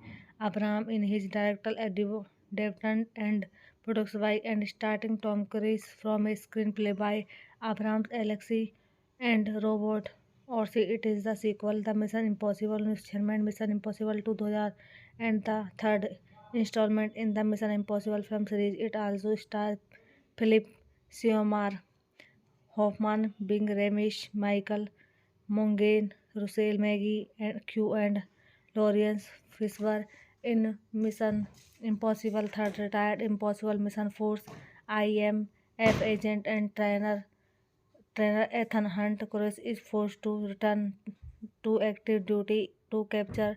Abraham in his director development and produced by and starting Tom Cruise from a screenplay by Abraham Alexei and Roberto Orci it is the sequel the mission impossible installment mission impossible 2000 and the third installment in the mission impossible film series. It also star Philip Seymour Hoffman, Bing Ramish, Michael Monaghan, Russell Maggie, and Q and Lawrence Fishburne in Mission Impossible 3rd retired Impossible Mission Force IMF agent and trainer Ethan Hunt Cruise is forced to return to active duty to capture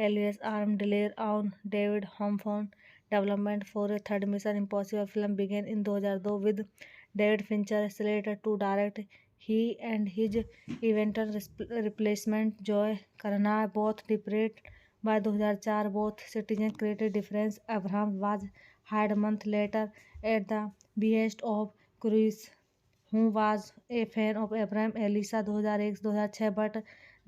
alias armed dealer on David Hawthorne. Development for a third Mission Impossible film began in 2002 with David Fincher slated to direct. He and his eventual replacement Joe Carnahan both departed by 2004. Both citizens created difference. Abraham was hired a month later at the behest of Cruise, who was a fan of Abraham Elisa 2001-2006, but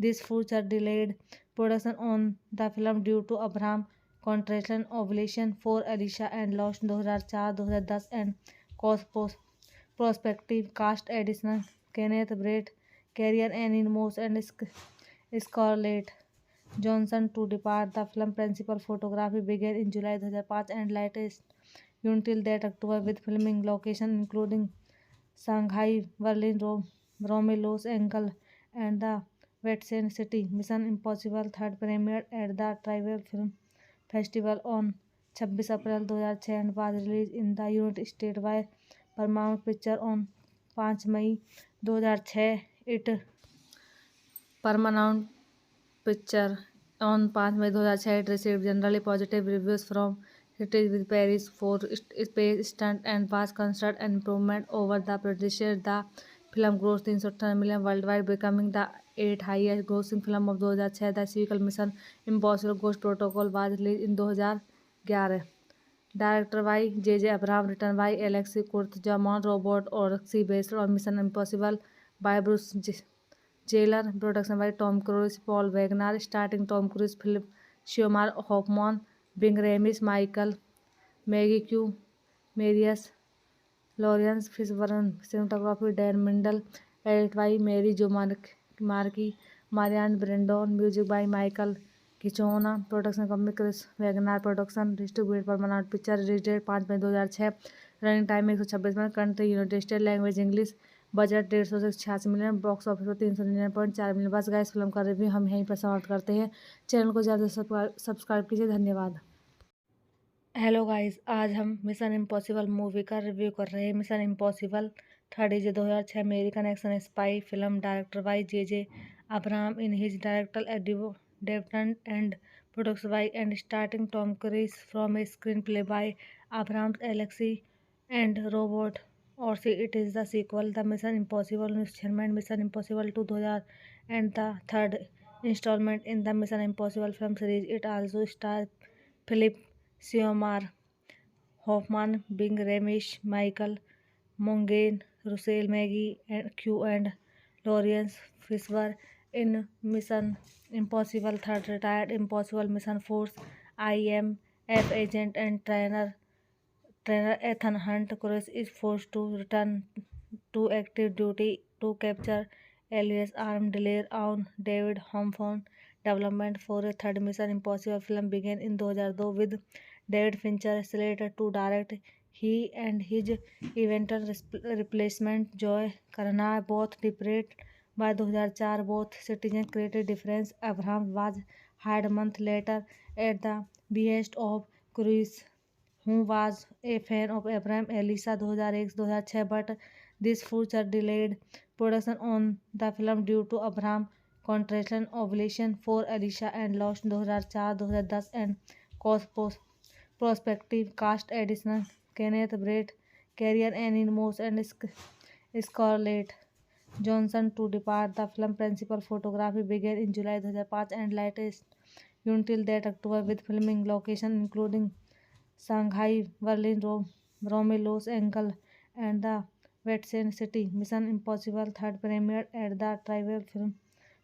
this future delayed production on the film due to Abraham contraction ovulation for Alicia and lost 2004-2010 and cost prospective cast additional Kenneth Brett, Carrier Ann Moss and Scarlett Johansson to depart. The film principal photography began in July 2005 and latest until that October with filming location including Shanghai, Berlin, Rome, Los Angeles, and the Vatican City. Mission Impossible third premiered at the Tribal Film Festival on 26 April 2006 and was released in the United States by Paramount Pictures on 5 May 2006. It Paramount Picture on 5 May 2006 it received generally positive reviews from critics with praise for its space stunt and was considered an improvement over the predecessor. The film grossed 310 million worldwide, becoming the 8th highest grossing film of 2006. The sequel Mission Impossible Ghost Protocol was released in 2011. Directed by J. Abrams, written by Alexei Kurtzman, Robert Orci, based on Mission Impossible by Bruce Jailer, production by Tom Cruise, Paul Wagner, starting Tom Cruise, Philip Seymour Hoffman, Bing Ramis, Michael Maggie Q, Marius Lawrence Fishburne, cinematography Dan Mindel, edited by Mary Jo Markey, Marianne Brandon, music by Michael Kichona, production company Chris Wagner Production, distributed Paramount Picture, release date 5 May 2006, running time 126 minute, country United State, language English, budget 186 million, box office पर 399.4 million. बस guys film का review हम यहीं पर समाप्त करते हैं। Channel को ज़्यादा सब्सक्राइब कीजिए। धन्यवाद। हेलो गाइस, आज हम मिशन इम्पॉसिबल मूवी का रिव्यू कर रहे हैं। Mission impossible third is 2006 American action spy film director by J Abraham in his director development and produced by and starting Tom Cruise from a screenplay by Abraham Alexei and Roberto Orci it is the sequel the mission impossible installment mission impossible 2000 and the third installment in the mission impossible film series. It also star Philip Seymour Hoffman, Bing Ramish, Michael Monaghan, Russell Maggie, and Q and Lawrence Fishburne in Mission Impossible 3rd retired Impossible Mission Force IMF agent and trainer Ethan Hunt Cruise is forced to return to active duty to capture alias armed dealer on David Hawthorne. Development for a third Mission Impossible film began in 2002 with David Fincher slated to direct. He and his eventual replacement Joe Carnahan both departed by 2004. Both citizens created difference. Abraham was hired a month later at the behest of Cruise, who was a fan of Abraham Elisa 2001-2006, but this future delayed production on the film due to Abraham contraction ovulation for Alicia and lost 2004-2010 and cost prospective cast additional Kenneth Brett, Carrier Ann Moss and Scarlett Johansson to depart. The film principal photography began in July 2005 and latest until that October with filming location including Shanghai, Berlin, Rome, Los Angeles, and the Vatican City. Mission Impossible third premiered at the Tribeca Film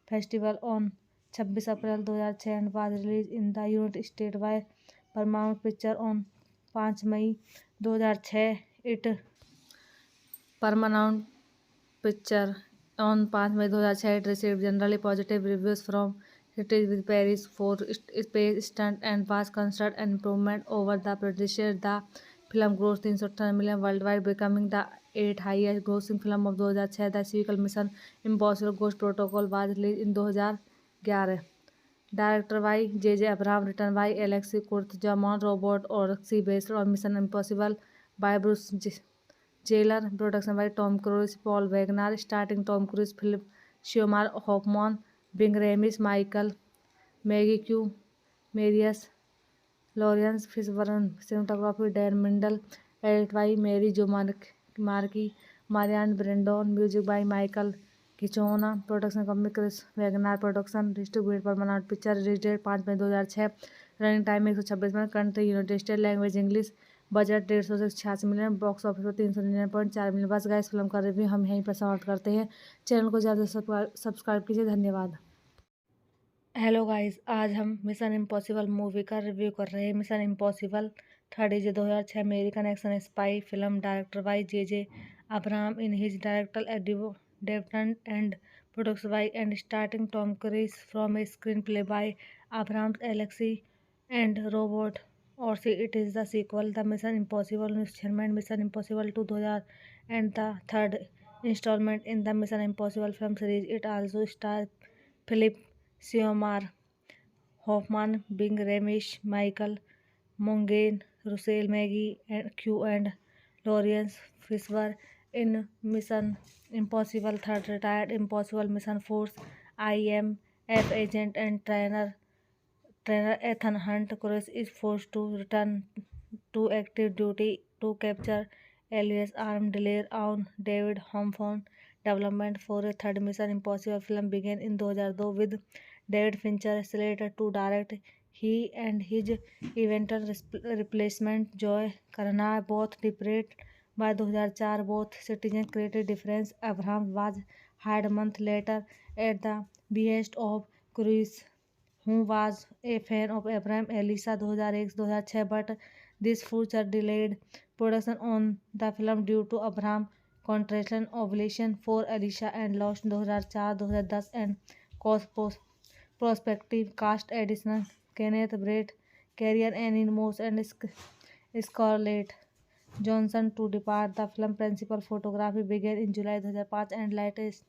Festival on 26 April 2006 and was released in the United States by Paramount Pictures on 5 May 2006. It Paramount Picture on 5 May 2006 it received generally positive reviews from critics with praise for its space stunt and was considered an improvement over the predecessor. The film grossed 310 million worldwide, becoming the 8th highest grossing film of 2006. The sequel Mission Impossible Ghost Protocol was released in 2011. Directed by J.J. Abrams, written by Alexei Kurtzman, Robert Orci, based on Mission Impossible by Bruce Jailer, production by Tom Cruise, Paul Wagner, starring Tom Cruise, Philip Seymour Hoffman, Bing Ramis, Michael Maggie Q, Marius Lawrence Fishburne, cinematography Dan Mindel, edited by Mary Jo Marquis, Marianne Brandon, music by Michael Giacchino, production company Chris Wagner Production, distributed by Paramount Picture, release date 5 May 2006, running time 126 minute, country United State, language English, budget 186 million, box office पर 399.4 million. बस guys film का review हम यहीं पर समाप्त करते हैं। Channel को ज़्यादा सब्सक्राइब कीजिए। धन्यवाद। हेलो गाइस, आज हम मिशन इम्पॉसिबल मूवी का रिव्यू कर रहे हैं। Mission impossible third is 2006 American action spy film director by J Abraham in his director development and produced by and starting Tom Cruise from a screenplay by Abraham Alexei and Roberto और it is the sequel the mission impossible instrument mission impossible 2000 and the third installment in the mission impossible film series. It also star Philip Seymour Hoffman, Bing Ramis, Michael Monaghan, Russell Maggie Q and Lawrence Fishburne in Mission Impossible Third retired Impossible Mission Force IMF agent and trainer Ethan Hunt Cruise is forced to return to active duty to capture alias armed delay on David Hawthorne. Development for a third Mission Impossible film began in 2002 with David Fincher slated to direct. He and his eventual replacement Joe Carnahan both departed by 2004. Both citizens created difference. Abraham was hired a month later at the behest of Cruise, who was a fan of Abraham Elisa 2001-2006, but this future delayed production on the film due to Abraham contractual obligation for Elisa and lost 2004-2010 and cost prospective cast additional Kenneth Brett, Carrie Ann Moss and Scarlett Johansson to depart. The film principal photography began in July 2005 and latest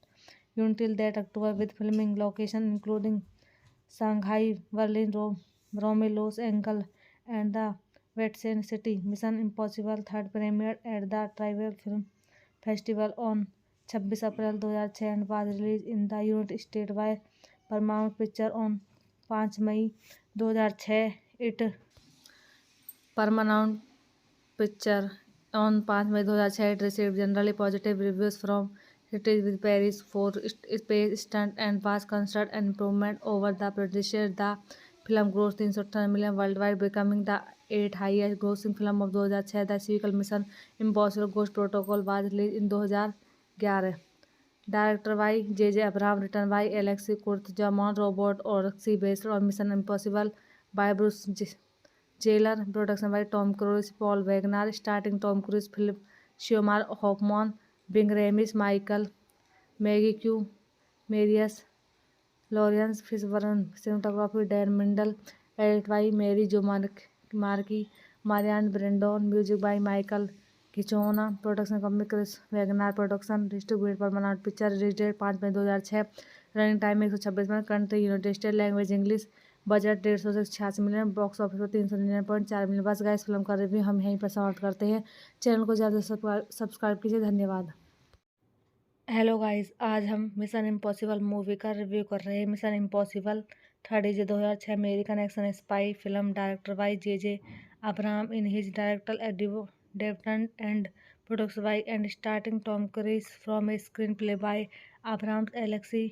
until that October with filming location including Shanghai, Berlin, Rome, Los Angeles and the Vatican City. Mission Impossible third premiered at the Tribeca Film Festival on 26 April 2006 and was released in the United States by Paramount Pictures on 5 May 2006. It Paramount Picture on 5 May 2006 it received generally positive reviews from critics with praise for its space stunt and was considered an improvement over the predecessor. The film grossed 310 million worldwide, becoming the 8th highest grossing film of 2006. The sequel Mission Impossible Ghost Protocol was released in 2011. Directed by J.J. Abrams, written by Alexei Kurtzman, Robert Orci, based on Mission Impossible by Bruce Jailer, production by Tom Cruise, Paul Wagner, starring Tom Cruise, Philip Seymour Hoffman, Bing Ramis, Michael Maggie Q, Marius Lawrence Fishburne, cinematography Dan Mindel, edited by Mary Jo Marquis, Marianne Brandon, music by Michael Giacchino, production company Chris Wagner Production, distributed by Paramount Picture, release date 5 May 2006, running time 126 minute, country United State, language English, budget 186 million, box office पर 399.4 million. बस guys film का review हम यहीं पर समाप्त करते हैं। Channel को ज़्यादा सब्सक्राइब कीजिए। धन्यवाद। हेलो गाइस, आज हम मिशन इम्पॉसिबल मूवी का रिव्यू कर रहे हैं। Mission impossible third is 2006 American action spy film director by J Abraham in his director development and produced by and starting Tom Cruise from a screenplay by Abraham Alexei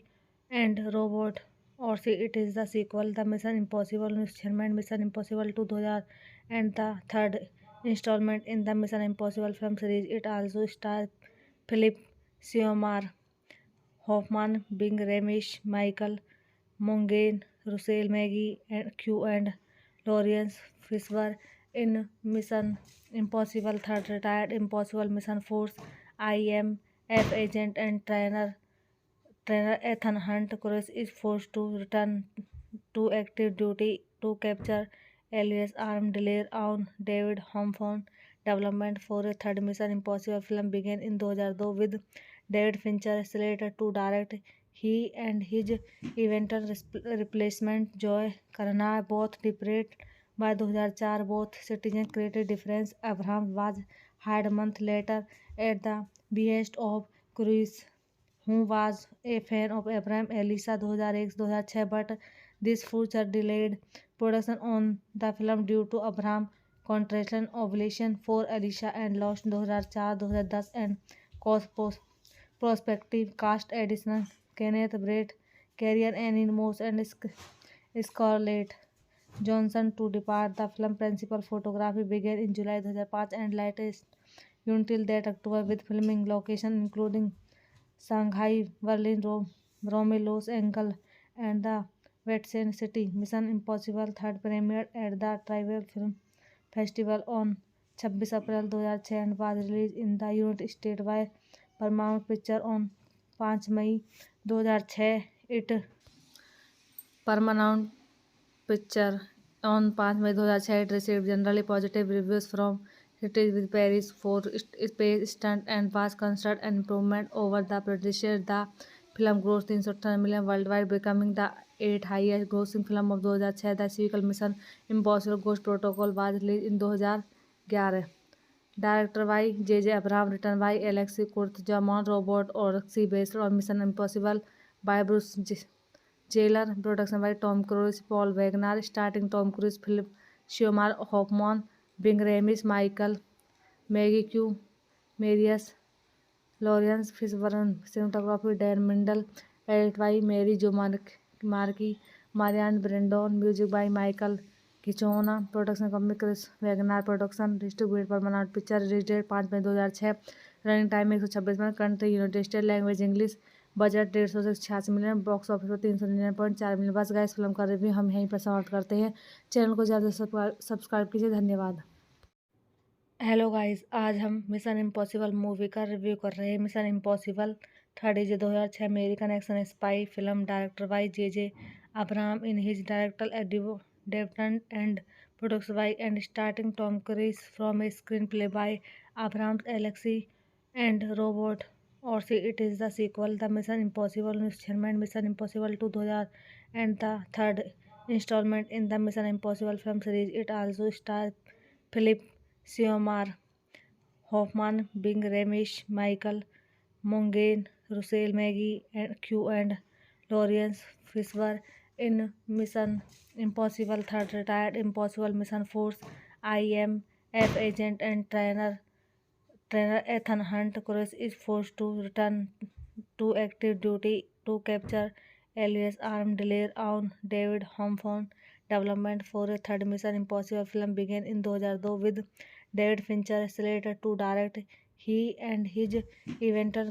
and Roberto और it is the sequel the mission impossible instrument mission impossible 2000 and the third installment in the Mission Impossible film series. It also stars Philip Seymour Hoffman, Bing Ramesh, Michael Mongain, Russell Maggie, and Q and Lawrence Fishburne in Mission Impossible 3rd retired Impossible Mission Force IMF agent and trainer Ethan Hunt Cruise is forced to return to active duty to capture alias armed delay on David Hawthorne. Development for a third Mission Impossible film began in 2002 with David Fincher slated to direct. He and his eventual replacement Joy Carnahan both departed by 2004. Both citizens created difference. Abraham was hired a month later at the behest of Cruise, who was a fan of Abraham Elisa 2001-2006, but this future delayed production on the film due to Abraham contractual obligation for Alicia and lost 2004-2010 and cost prospective cast additional Kenneth Brett, Carrier Annie Moss and Scarlett Johansson to depart. The film principal photography began in July 2005 and latest until that October with filming location including Shanghai, Berlin, Rome, Los Angeles, and the Vatican City. Mission Impossible 3rd premiered at the Tribal Film Festival on 26 April 2006 and was released in the United States by Paramount Pictures on 5 May 2006. It Paramount Picture on 5 May 2006 it received generally positive reviews from critics with praise for its space stunt and was considered an improvement over the predecessor. The film grossed 310 million worldwide, becoming the 8th highest grossing film of 2006. The sequel Mission Impossible Ghost Protocol was released in 2011. Directed by J.J. Abrams, written by Alexei Kurtzman, Robert Orci, based on Mission Impossible by Bruce Jailer, production by Tom Cruise, Paul Wagner, starting Tom Cruise, Philip Seymour Hoffman, Bing Ramis, Michael Maggie Q, Marius Lawrence Fishburne, cinematography Dan Mindel, edited by Mary Jo Markey, Marianne Brandon, music by Michael Giacchino, production company Chris Wagner Production, distributed Paramount Picture, release date 5 May 2006, running time 126 minute, country United State, language English, budget 186 million, box office पर 399.4 million. बस guys film का review हम यहीं पर समाप्त करते हैं। Channel को ज़्यादा सब्सक्राइब कीजिए। धन्यवाद। हेलो गाइस, आज हम मिशन इम्पॉसिबल मूवी का रिव्यू कर रहे हैं। Mission Impossible 3rd is 2006 American action spy film director bye J.J. Abrams in his directorial debut and produced by and starring Tom Cruise from a screenplay by Abrams, Alexei and Robert Orci. It is the sequel, The Mission Impossible installment Mission Impossible 2000 and the third installment in the Mission Impossible film series. It also stars Philip Seymour Hoffman, Bing Ramesh, Michael Mongain, Russell Maggie, and Q and Lawrence Fishburne in Mission Impossible 3rd retired Impossible Mission Force IMF agent and trainer Ethan Hunt Cruise is forced to return to active duty to capture alias armed delay on David Hawthorne. Development for a third Mission Impossible film began in 2002 with David Fincher slated to direct. He and his eventual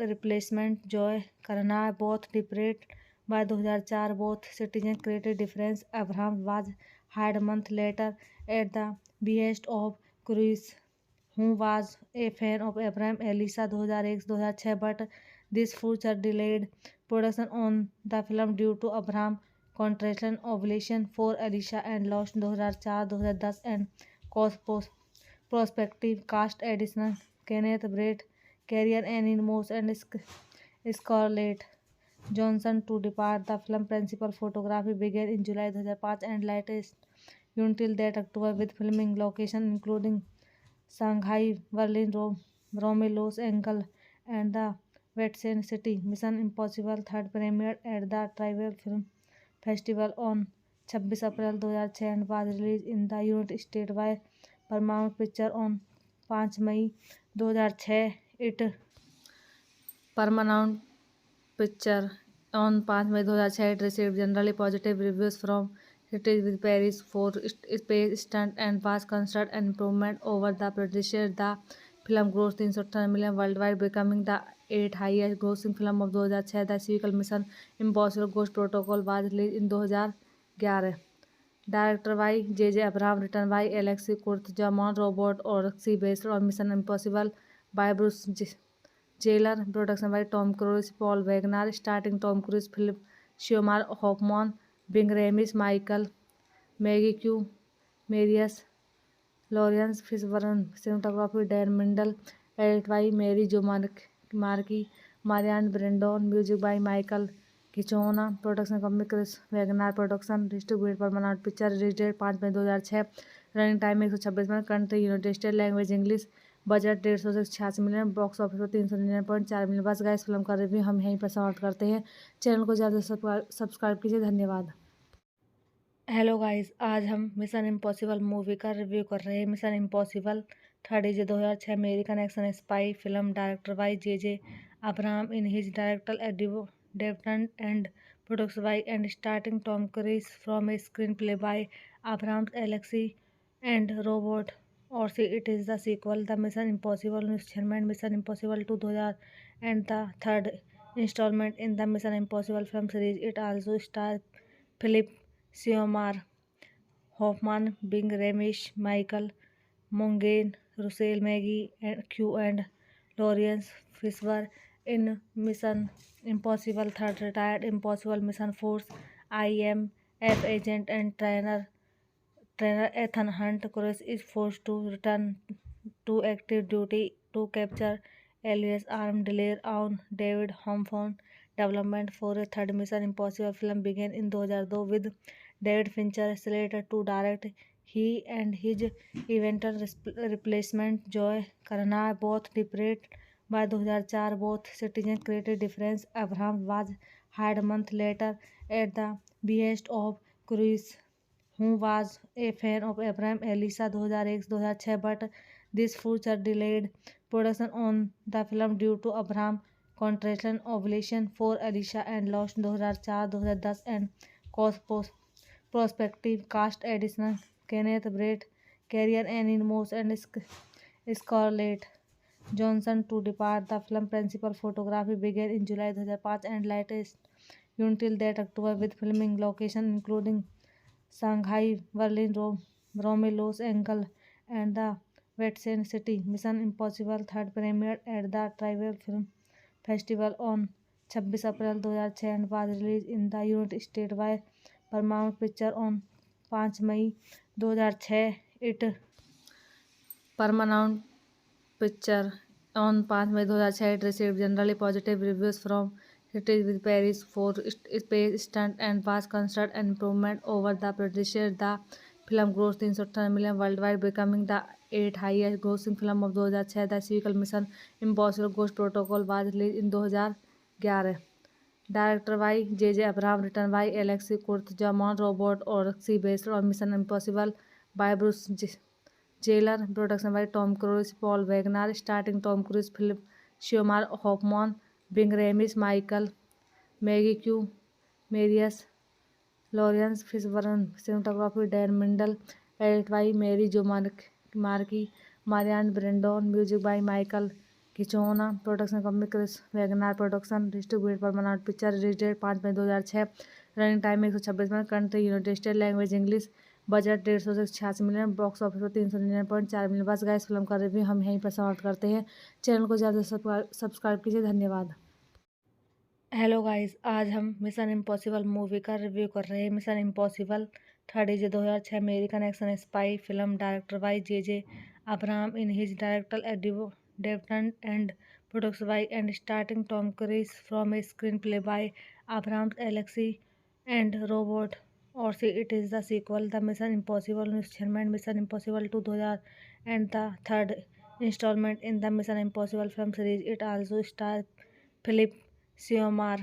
replacement Joy Carnahan both departed by 2004. Both citizens created difference. Abraham was hired a month later at the behest of Cruise, who was a fan of Abraham Elisa 2001-2006, but this future delayed production on the film due to Abraham contractual obligation for Alicia and lost 2004-2010 and cost prospective cast additional Kenneth Brett, Carrier Annie Moss and Scarlett Johansson to depart. The film principal photography began in July 2005 and latest until that October with filming location including Shanghai, Berlin, Rome, Los Angeles, and the Vatican City. Mission Impossible 3rd premiered at the Tribal Film Festival on 26 April 2006 and was released in the United States by Paramount Pictures on 5 May 2006. It Paramount Picture on 5 May 2006 it received generally positive reviews from critics with praise for its space stunt and was considered an improvement over the predecessor. The film gross 318 million world wide, becoming the 8th highest grossing film of 2006। The sequel mission impossible ghost protocol was release in 2011। Director by J Abraham, written by Alexei Kurtzman Roberto Orci based on mission impossible by Bruce Geller, production by Tom Cruise, Paul Wagner, starting Tom Cruise, Philip Seymour Hoffman, Ving Rhames, Michael Maggie Q, Marius Laurence Fishburne, cinematography Dan Mindel, edit by Mary Jo Markey, Maryann Brandon, music by Michael Giacchino, production company Cruise Wagner production, distributed Paramount picture, release date 5 May 2006, running time 126 minute, country United State, language English, budget 150 से 86 million, box office पर 399.4 million. बस guys, film का review हम यहीं पर समाप्त करते हैं। चैनल को ज़्यादा सब्सक्राइब कीजिए। धन्यवाद। हेलो गाइस, आज हम मिशन इम्पॉसिबल मूवी का रिव्यू कर रहे हैं। Mission impossible third is 2006 American action spy film, director by J Abraham in his director development and produced by and starting Tom Cruise from a screenplay by Abraham Alexei and Roberto Orci it is the sequel the mission impossible installment mission impossible 2000 and the third installment in the mission impossible film series. It also star Philip Seymour Hoffman, Bing Ramish, Michael Monaghan, Russell Maggie Q and Lawrence Fishburne in Mission Impossible 3rd, retired Impossible Mission Force IMF agent and trainer Ethan Hunt Cruise is forced to return to active duty to capture alias armed dealer on David Hawthorne. Development for a third Mission Impossible film began in 2002 with David Fincher slated to direct. He and his eventual replacement Joe Carnahan both departed by 2004. Both citizens created difference. Abraham was hired a month later at the behest of Cruise, who was a fan of Abraham Elisa 2001-2006, but this future delayed production on the film due to Abraham contractual obligation for Alicia and lost 2004-2010 and cost prospective cast additional Kenneth Brett, Carrie Ann Moss, and Scarlett Johansson to depart. The film principal photography began in July 2005 and latest until that October with filming location including Shanghai, Berlin, Rome, Los Angeles, and the Vatican City. Mission Impossible third premiered at the Tribeca Film Festival on 26 April 2006 and was released in the United States by Paramount Pictures on 5 May 2006. It Paramount Pictures on 5 May 2006. It received generally positive reviews from critics with praise for space stunt and was considered an improvement over the predecessor. The film grossed 318 million worldwide, becoming the 8th highest grossing film of 2006. The sequel Mission Impossible Ghost Protocol was released in 2011. Director by J Abraham, written by Alexei Kurtzman Roberto Orci based on mission impossible by Bruce Geller, production by Tom Cruise, Paul Wagner, starting Tom Cruise, Philip Seymour Hoffman, Ving Rhames, Michael Maggie Q, Marius Laurence Fishburne, cinematography Dan Mindel, edit by Mary Jo Markey, Maryann Brandon, music by Michael Giacchino, production company Cruise Wagner production, distributed Paramount picture, release date 5 May 2006, running time 126 minute, country United State, language English, budget 150 से 86 million, box office पर 399.4 million. बस guys, film का review हम यहीं पर समाप्त करते हैं। चैनल को ज़्यादा सब्सक्राइब कीजिए। धन्यवाद। हेलो गाइस, आज हम मिशन इम्पॉसिबल मूवी का रिव्यू कर रहे हैं। Mission impossible third is 2006 American action spy film, director by J Abraham in his director development and produced by and starting Tom Cruise from a screenplay by Abraham Alexei and Roberto Orci it is the sequel the mission impossible installment mission impossible 2000 and the third installment in the mission impossible film series. It also star Philip Seymour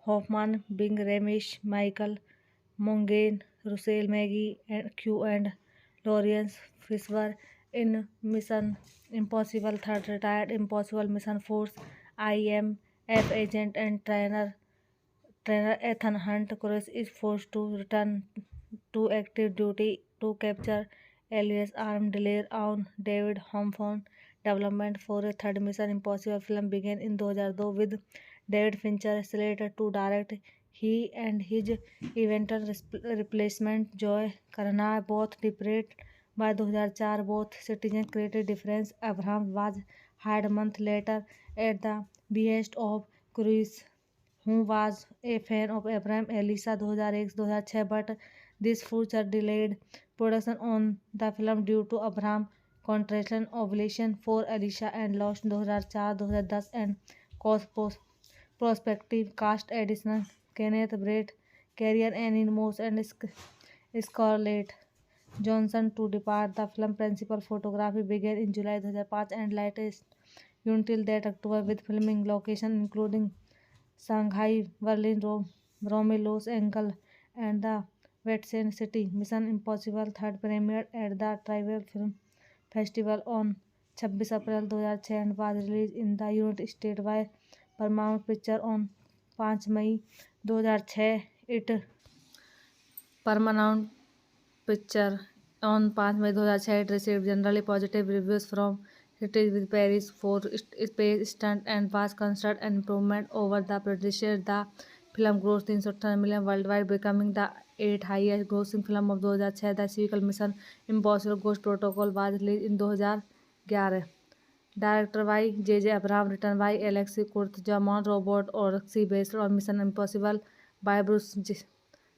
Hoffman, Bing Ramish, Michael Monaghan, Russell Maggie Q and Lawrence Fishburne in Mission Impossible 3rd, retired Impossible Mission Force IMF agent and trainer Ethan Hunt Cruise is forced to return to active duty to capture alias armed dealer on David Hawthorne. development for a third Mission Impossible film began in 2002 with David Fincher slated to direct. He and his eventual replacement Joe Carnahan both departed by 2004. Both citizens created difference. Abraham was hired a month later at the behest of Cruise, who was a fan of Abraham Elisa 2001-2006, but this future delayed production on the film due to Abraham contractual obligation for Alicia and lost 2004-2010 and cost prospective cast additional Kenneth Brett, Carrier Annie Moss and Scarlett Johansson to depart. The film principal photography began in July 2005 and latest until that October with filming location including Shanghai, Berlin, Rome, Los Angeles, and the Vatican City. Mission Impossible 3rd premiered at the Tribeca Film Festival on 26 April 2006 and was released in the United States by Paramount Pictures on 5 May 2006. It Paramount Picture on 5 May 2006 it received generally positive reviews from critics with praise for its space stunt and was considered an improvement over the predecessor. The film grossed 330 million worldwide, becoming the 8th highest grossing film of 2006. The sequel Mission Impossible Ghost Protocol was released in 2011. Directed by J.J. Abrams, written by Alexei Kurtzman, Robert Orci, based on Mission Impossible by Bruce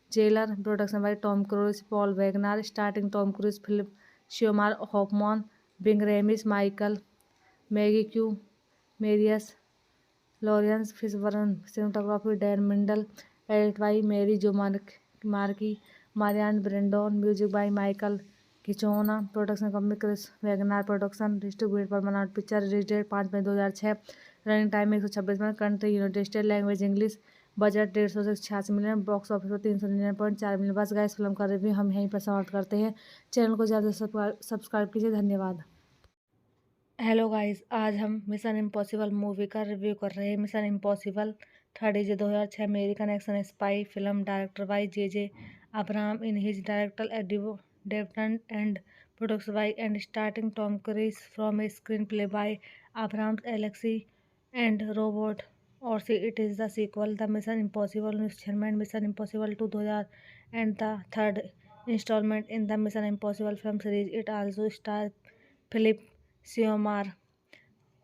Jailer, production by Tom Cruise, Paul Wagner, starring Tom Cruise, Philip Seymour Hoffman, Bing Ramis, Michael, Maggie Q, Marius, Lawrence Fishburne, cinematography Dan Mindel, edited by Mary Jo Marquis, Marianne Brandon, music by Michael Giacchino, production company Chris Wagner Production, distributed Paramount Picture, release date 5 May 2006, running time 126 minute, country United State, language English, budget 186 million, box office पर 399.4 million. बस guys film का review हम यहीं पर समाप्त करते हैं। Channel को ज़्यादा सब्सक्राइब कीजिए। धन्यवाद। हेलो गाइस, आज हम मिशन इम्पॉसिबल मूवी का रिव्यू कर रहे हैं। Mission impossible 3 2006 American action spy film director by J Abraham in his director development and produced by and starting Tom Cruise from a screenplay by Abraham Alexei and Roberto Orci it is the sequel the mission impossible installment mission impossible 2000 and the third installment in the mission impossible film series. It also star Philip Seymour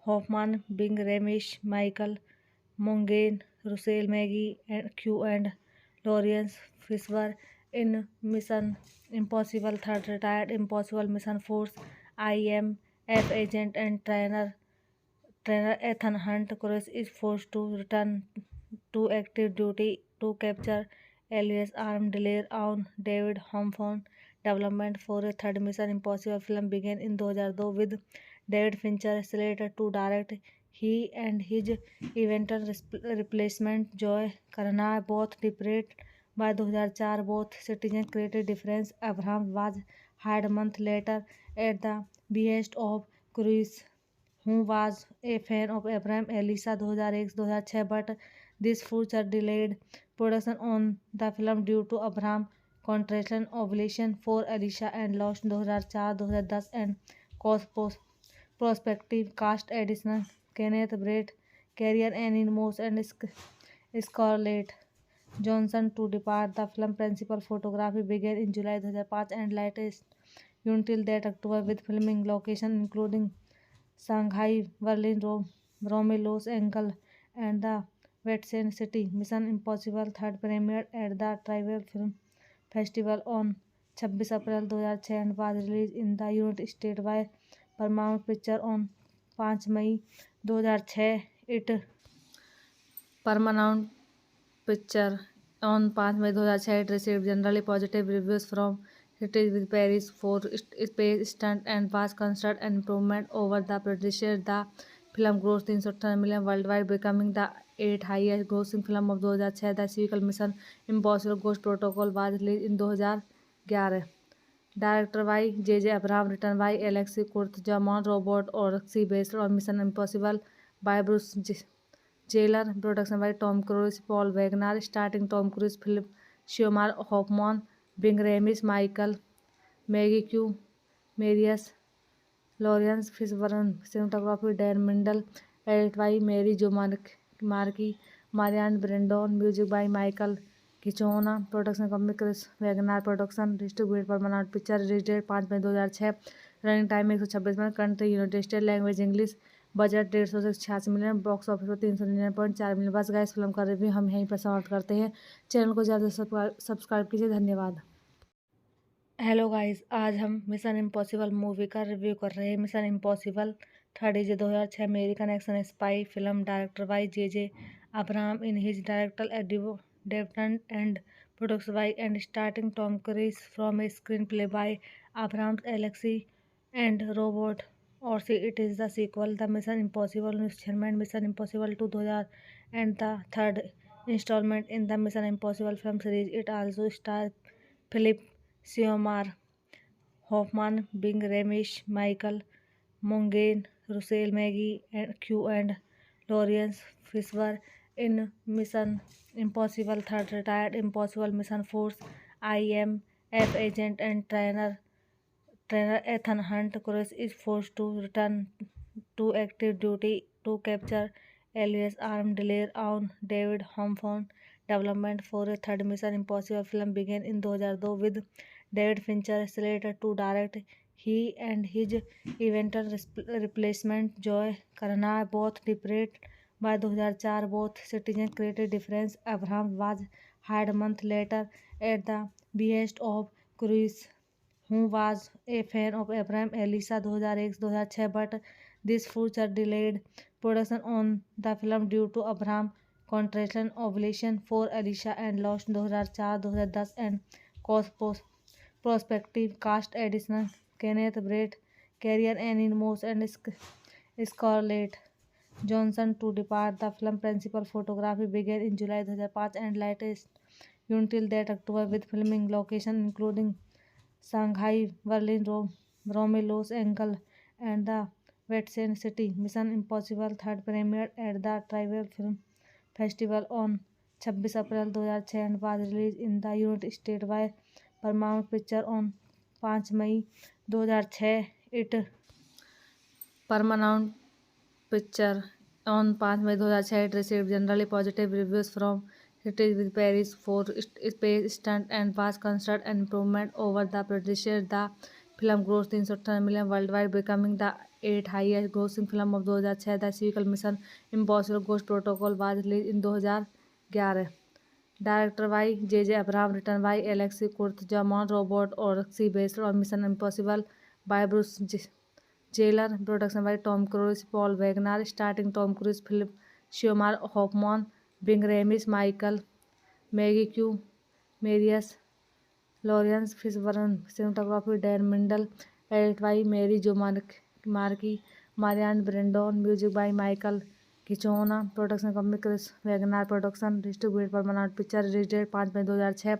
Hoffman, Bing Ramis, Michael Monaghan, Russell Maggie Q and Lawrence Fishburne in Mission Impossible 3rd retired Impossible Mission Force IMF agent and trainer Ethan Hunt Cruise is forced to return to active duty to capture alias armed dealer on David Hawthorne. Development for a third Mission Impossible film began in 2002 with David Fincher slated to direct. He and his eventual replacement Joe Carnahan both departed by 2004. Both citizens created difference. Abraham was hired a month later at the behest of Cruise, who was a fan of Abraham Elisa 2001-2006, but this future delayed production on the film due to Abraham contractual obligation for Alicia and lost 2004-2010 and cost prospective cast additional Kenneth Brett, Carrier Annie Moss and Scarlett Johansson to depart. The film principal photography began in July 2005 and latest until that October with filming location including Shanghai, Berlin, Rome, Los Angeles, and the Vatican City. Mission Impossible 3rd premiered at the Tribeca Film Festival on 26 April 2006 and was released in the United States by Paramount Picture on 5 May 2006. It Paramount Picture on 5 May 2006 it received generally positive reviews from critics with praise for its space stunt and was considered an improvement over the predecessor. The film grossed 330 million worldwide, becoming the 8th highest grossing film of 2006. The sequel Mission Impossible Ghost Protocol was released in 2011. Directed by J.J. Abrams, written by Alexei Kurtzman, Robert Orci, based on Mission Impossible by Bruce Jailer, production by Tom Cruise, Paul Wagner, starring Tom Cruise, Philip Seymour Hoffman, Bing Ramis, Michael, Maggie Q, Marius, Lawrence Fishburne, cinematography Dan Mindel, edit by Mary Jo Markey, Marianne Brandon, music by Michael Giacchino, production company Chris Wagner Production, distributed Paramount Picture, release date 5 May 2006, running time 126 minute, country United State, language English, budget 150 से 86 million, box office पर 399.4 million. बस guys, film का review हम यहीं पर समाप्त करते हैं। चैनल को ज़्यादा सब्सक्राइब कीजिए। धन्यवाद। हेलो गाइस, आज हम मिशन इम्पॉसिबल मूवी का रिव्यू कर रहे हैं। Mission impossible 3 2006 American action spy film director by J Abraham in his director development and produced by and starting Tom Cruise from a screenplay by Abraham Alexei and Roberto Orci it is the sequel the mission impossible instrument mission impossible 2000 and the third installment in the mission impossible film series. It also star Philip Seymour Hoffman, Bing Ramesh, Michael Monaghan, Russell Maggie, and Lawrence Fishburne in Mission Impossible 3rd retired Impossible Mission Force IMF agent and trainer Ethan Hunt Cruise is forced to return to active duty to capture alias armed dealer on David Hawthorne. Development for a third Mission Impossible film began in 2002 with David Fincher slated to direct. He and his eventual replacement Joe Carnahan both departed by 2004. Both citizens created difference. Abraham was hired a month later at the behest of Cruise, who was a fan of Abraham Elisa 2001-2006, but this future delayed production on the film due to Abraham contractual obligation for Alicia and lost 2004-2010 and cost prospective cast additional Kenneth Brett, Carrie Ann Moss, and Scarlett Johansson to depart. The film principal photography began in July 2005 and latest until that October with filming location including Shanghai, Berlin, Rome, Los Angeles, and the Vatican City. Mission Impossible 3rd premiered at the Tribeca Film Festival on 26 April 2006 and was released in the United States by Paramount Picture on 5 May 2006. It Paramount Picture on 5 May 2006 it received generally positive reviews from critics with praise for space stunt and was considered an improvement over the predecessor. The film grossed 318 million worldwide, becoming the 8th highest grossing film of 2006. The sequel Mission Impossible Ghost Protocol was released in 2011. Directed by J.J. Abrams, written by Alexei Kurtzman, Robert Orci, based on Mission Impossible by Bruce Taylor, production by Tom Cruise, Paul Wagner, starring Tom Cruise, Philip Seymour Hoffman, Bing Ramesh, Michael Maggie Q, Marius Lawrence Fishburne, cinematography Dan Mindel, edit by Mary Jo Markey, Marianne Brandon, music by Michael Giacchino, production company Chris Wagner Production, distributed Paramount Picture, release date 5 May 2006,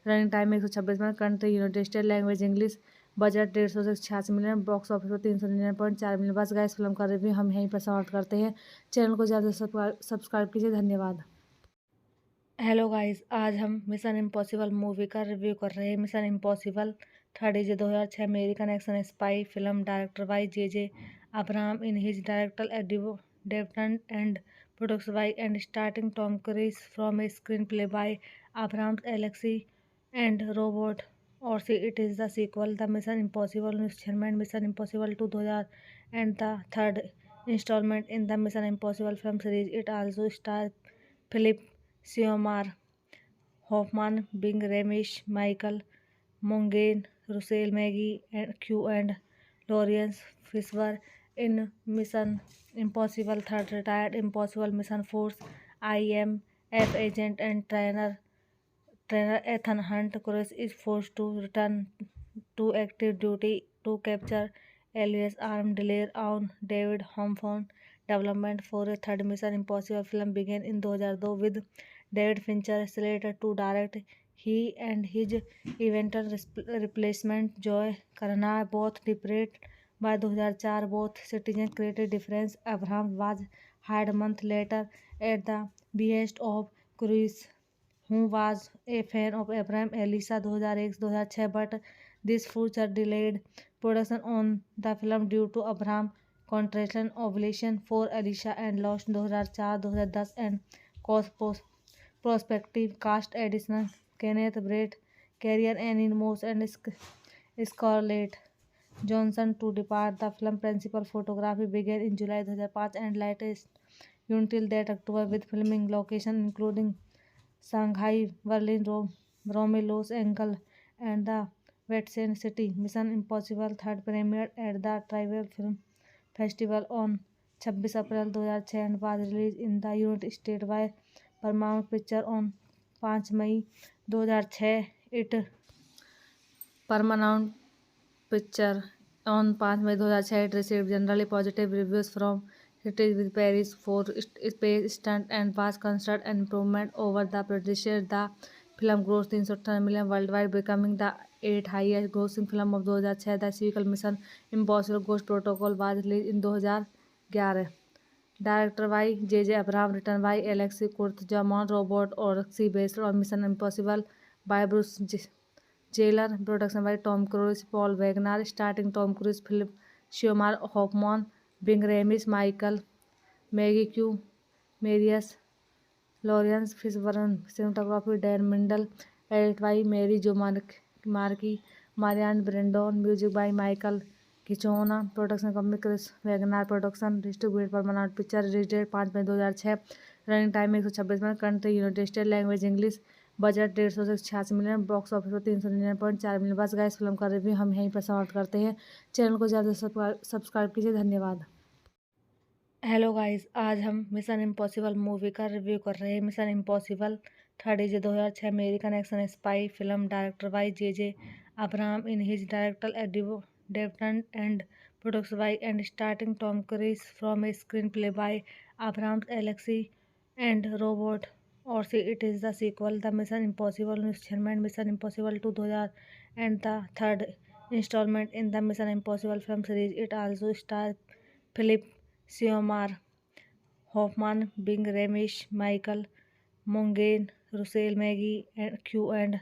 running time 126 minute, country United State, language English, budget 150 से 86 million, box office पर 399.4 million. बस guys, film का review हम यहीं पर समाप्त करते हैं। चैनल को ज़्यादा सब्सक्राइब कीजिए। धन्यवाद। हेलो गाइस, आज हम मिशन इम्पॉसिबल मूवी का रिव्यू कर रहे हैं। Mission impossible 3 2006 American action spy film director by J Abraham in his director development and produced by and starting Tom Cruise from a screenplay by Abraham Alexei and Roberto Orci it is the sequel the mission impossible instrument mission impossible 2000 and the third installment in the mission impossible film series. It also star Philip Seymour Hoffman, Bing Ramesh, Michael Monaghan, Russell Maggie, and Lawrence Fishburne in Mission Impossible 3rd retired Impossible Mission Force IMF agent and trainer Ethan Hunt Cruise is forced to return to active duty to capture alias armed dealer on David Hawthorne. Development for a third Mission Impossible film began in 2002 with David Fincher slated to direct. He and his eventual replacement Joe Carnahan both departed by 2004. Both citizens created difference. Abraham was hired a month later at the behest of Cruise, who was a fan of Abraham Elisa 2001-2006, but this future delayed Production on the film due to Abraham contraction ovulation for Alicia and Lost 2004-2010 and cause prospective cast additional Kenneth Brett, Carrie Ann Moss and Scarlett Johansson to depart. The film principal photography began in July 2005 and latest until that October with filming location including Shanghai, Berlin, Rome, Los Angeles, and the Vatican City. Mission Impossible third premiered at the Tribeca Film Festival on 26 April 2006 and was released in the United States by Paramount Pictures on 5 May 2006. It Paramount Picture on 5 May 2006 it received generally positive reviews from critics with praise for its space stunt and was considered an improvement over the predecessor. The film grossed 318 million worldwide, becoming the 8th highest grossing film of 2006. The sequel Mission Impossible Ghost Protocol was released in 2011. Directed by J.J. Abrams, written by Alexei Kurtzman, Robert Orci, based on Mission Impossible by Bruce Jailer, production by Tom Cruise, Paul Wagner, starring Tom Cruise, Philip Seymour Hoffman, Bing Ramis, Michael Maggie Q, Marius Lawrence Fishburne, cinematography Dan Mindel, edited by Mary Jo Marquis, Marianne Brandon, music by Michael Giacchino, production company Chris Wagner Production, distributed Paramount Picture, release date 5 May 2006, running time 126 minute, country United State, language English, budget 186 million, box office पर 399.4 million. बस guys film का review हम यहीं पर समाप्त करते हैं। Channel को ज़्यादा सब्सक्राइब कीजिए। धन्यवाद। हेलो गाइस, आज हम मिशन इम्पॉसिबल मूवी का रिव्यू कर रहे हैं। Mission impossible third is 2006 American action spy film director by J Abraham in his director development and produced by and starting Tom Cruise from a screenplay by Abraham Alexei and Roberto Orci it is the sequel the mission impossible installment mission impossible 2000 and the third installment in the mission impossible film series. It also star Philip Seymour Hoffman, Bing Ramis, Michael Monaghan, Russell Maggie Q and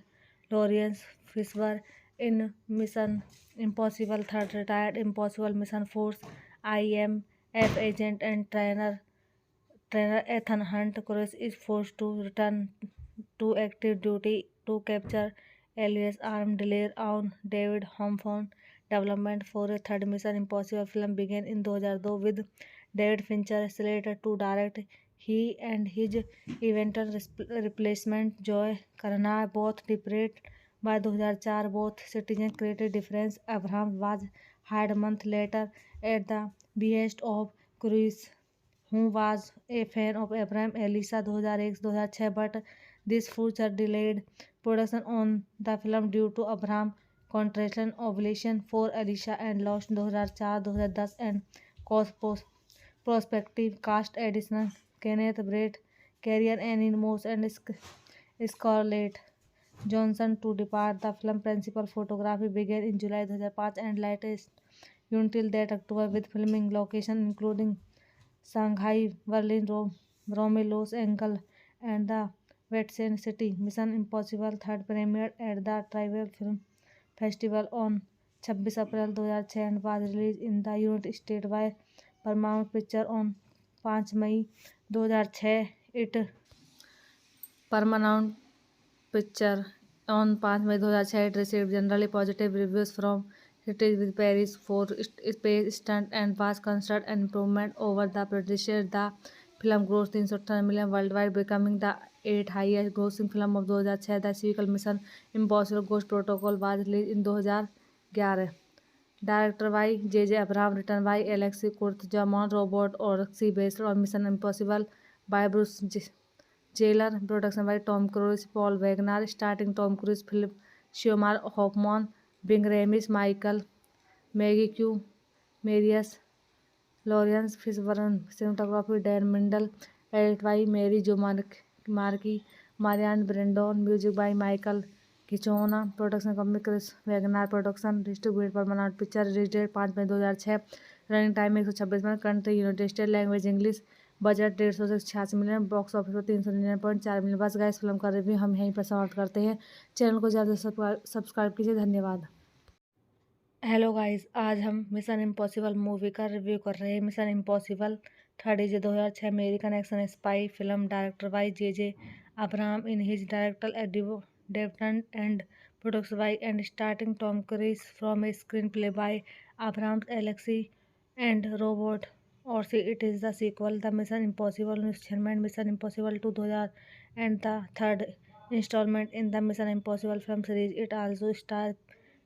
Lawrence Fishburne in Mission Impossible Third retired Impossible Mission Force IMF agent and trainer Ethan Hunt Cruise is forced to return to active duty to capture alias armed dealer on David Hawthorne. Development for a third Mission Impossible film began in 2002 with David Fincher slated to direct. He and his eventual replacement Joe Carnahan both departed by 2004. Both citizens created difference. Abraham was hired a month later at the behest of Cruise, who was a fan of Abraham Elisa 2001-2006, but this future delayed production on the film due to Abraham contraction ovulation for Alicia and Lost 2004-2010 and cause prospective cast additional Kenneth Brett, Carrie Ann Moss and Scarlett Johansson to depart. The film principal photography began in July 2005 and latest until that October with filming location including Shanghai, Berlin, Rome, Los Angeles, and the Vatican City. Mission Impossible third premiered at the Tribeca Film Festival on 26 April 2006 and was released in the United States by Paramount Pictures on 5 May 2006. It Paramount Picture on 5 May 2006 it received generally positive reviews from critics with praise for its space stunt and was considered an improvement over the predecessor. The film grossed 318 million worldwide, becoming the 8th highest grossing film of 2006. The sequel Mission Impossible Ghost Protocol was released in 2011. Directed by J.J. Abrams, written by Alexei Kurtzman, Robert Orci, based on Mission Impossible by Bruce Jailer, production by Tom Cruise, Paul Wagner, starring Tom Cruise, Philip Seymour Hoffman, Bing Ramis, Michael Maggie Q, Marius Lawrence Fishburne, cinematography Dan Mindel, edited by Mary Jo Marquis, Marianne Brandon, music by Michael Giacchino, production company Chris Wagner Production, distributed Paramount Picture, release date 5 May 2006, running time 126 minute, country United State, language English, budget 186 million, box office पर 399.4 million. बस guys film का review हम यहीं पर समाप्त करते हैं। Channel को ज़्यादा सब्सक्राइब कीजिए। धन्यवाद। हेलो गाइस, आज हम मिशन इम्पॉसिबल मूवी का रिव्यू कर रहे हैं। Mission impossible third is 2006 American action spy film director by J Abraham in his director development and produced by and starting Tom Cruise from a screenplay by Abraham Alexei and Roberto Orci it is the sequel the mission impossible installment mission impossible 2000 and the third installment in the mission impossible film series. It also star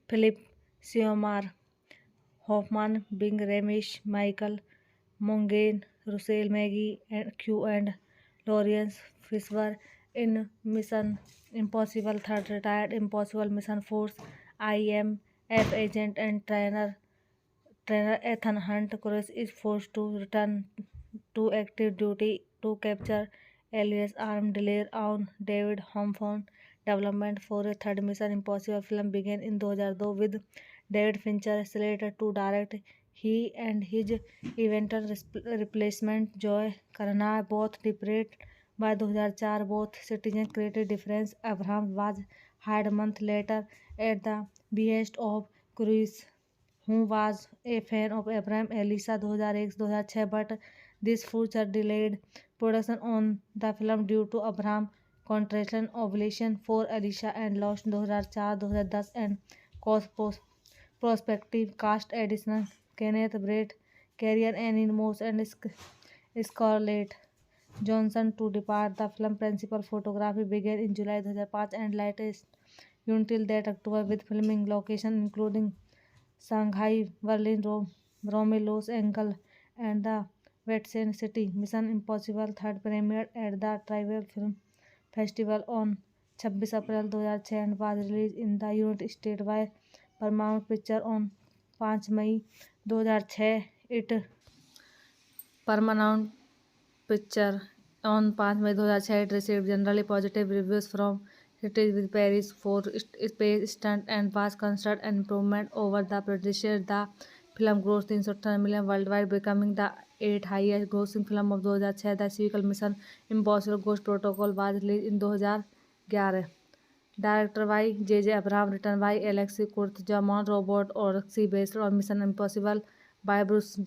Philip Seymour Hoffman, Bing Ramish, Michael Monaghan, Russell Maggie, and Q and Lawrence Fishburne in Mission Impossible 3rd retired Impossible Mission Force IMF agent and trainer Ethan Hunt Cruise is forced to return to active duty to capture alias armed dealer on David Hawthorne. Development for a third Mission Impossible film began in 2002 with David Fincher slated to direct. He and his eventual replacement Joe Carnahan both departed by 2004. Both citizens created difference. Abraham was hired a month later at the behest of Cruise, who was a fan of Abraham Elisa 2001-2006, but this future delayed production on the film due to Abraham contractual obligation for Alicia and lost 2004-2010 and cost prospective cast additional Kenneth Brett, Carrier Annie Moss and Scarlett Johansson to depart. The film principal photography began in July 2005 and latest until that October with filming location including Shanghai, Berlin, Rome, Los Angeles, and the Vatican City. Mission Impossible third premiered at the Tribeca Film Festival on 26 April 2006 and was released in the United States by Paramount Pictures on 5 May 2006. It Paramount Picture on 5 May 2006 it received generally positive reviews from critics with praise for its space stunt and was considered an improvement over the predecessor. The film grossed 310 million worldwide, becoming the eighth highest grossing film of 2006. The sequel Mission Impossible Ghost Protocol was released in 2011. Directed by J. Abraham, written by Alexei Kurtzman, Robert Orci, based on Mission Impossible by Bruce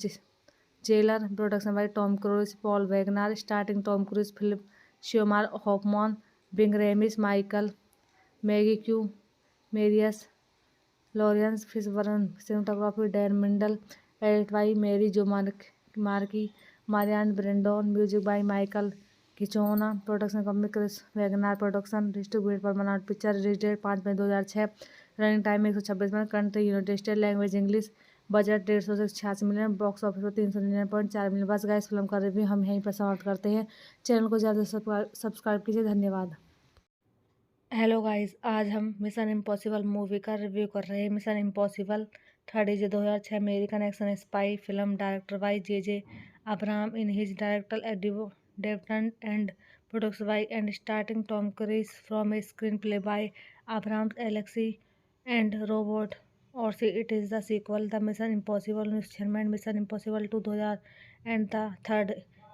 Jailer, production by Tom Cruise, Paul Wagner, starting Tom Cruise, Philip Seymour Hoffman, Bing Ramis, Michael Maggie Q, Marius Lawrence Fishburne, cinematography Dan Mindel, edited by Mary Jo Markey, Marianne Brandon, music by Michael Kichona, production company Chris Wagner Production, distributed Paramount Picture, release date 5 May 2006, running time 126 minute, country United State, language English, budget 186 million, box office पर 399.4 million. बस guys film का review हम यहीं पर समाप्त करते हैं। Channel को ज़्यादा सब्सक्राइब कीजिए। धन्यवाद। हेलो गाइस, आज हम मिशन इम्पॉसिबल मूवी का रिव्यू कर रहे हैं। Mission impossible third is 2006 American action spy film director by J Abraham in his director development and produced by and starting Tom Cruise from a screenplay by Abraham Alexei and Roberto Orci it is the sequel the mission impossible installment mission impossible 2000 and the third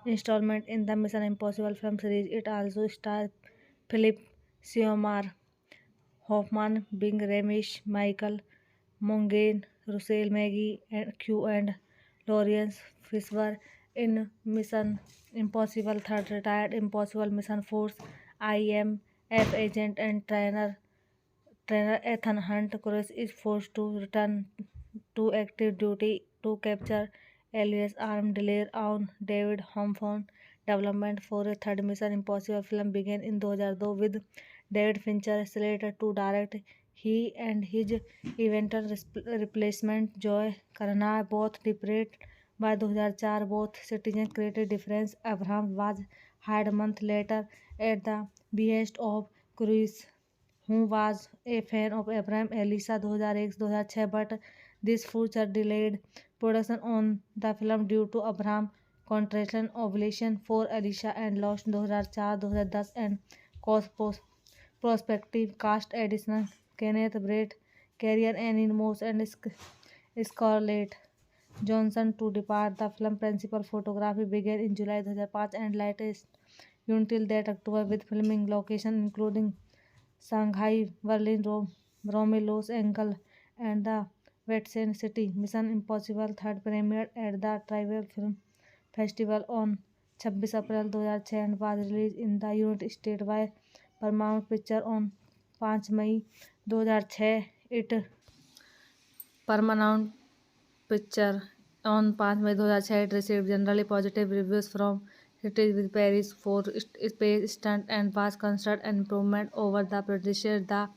installment in the mission impossible film series. It also star Philip Seymour Hoffman, Bing Ramish, Michael Monaghan, Russell Maggie, and Q and Lawrence Fishburne in Mission Impossible 3rd retired Impossible Mission Force IMF agent and trainer Ethan Hunt Cruise is forced to return to active duty to capture alias armed dealer on David Hawthorne. Development for a third Mission Impossible film began in 2002 with David Fincher slated to direct. He and his eventual replacement Joe Carnahan both departed by 2004. Both citizens created difference. Abraham was hired a month later at the behest of Cruise, who was a fan of Abraham Elisa 2001-2006, but this future delayed production on the film due to Abraham contractual obligation for Alicia and lost 2004-2010 and cost prospective cast additional Kenneth Brett, Carrier Annie Moss and Scarlett Johansson to depart. The film principal photography began in July 2005 and latest until that October with filming location including Shanghai, Berlin, Rome, Los Angeles, and the Vatican City. Mission Impossible third premiered at the Tribeca Film Festival on 26 April 2006 and was released in the United States by Paramount Pictures on 5 May 2006. It Paramount Picture on 5 May 2006 it received generally positive reviews from critics with praise for its space stunt and was considered an improvement over the predecessor. The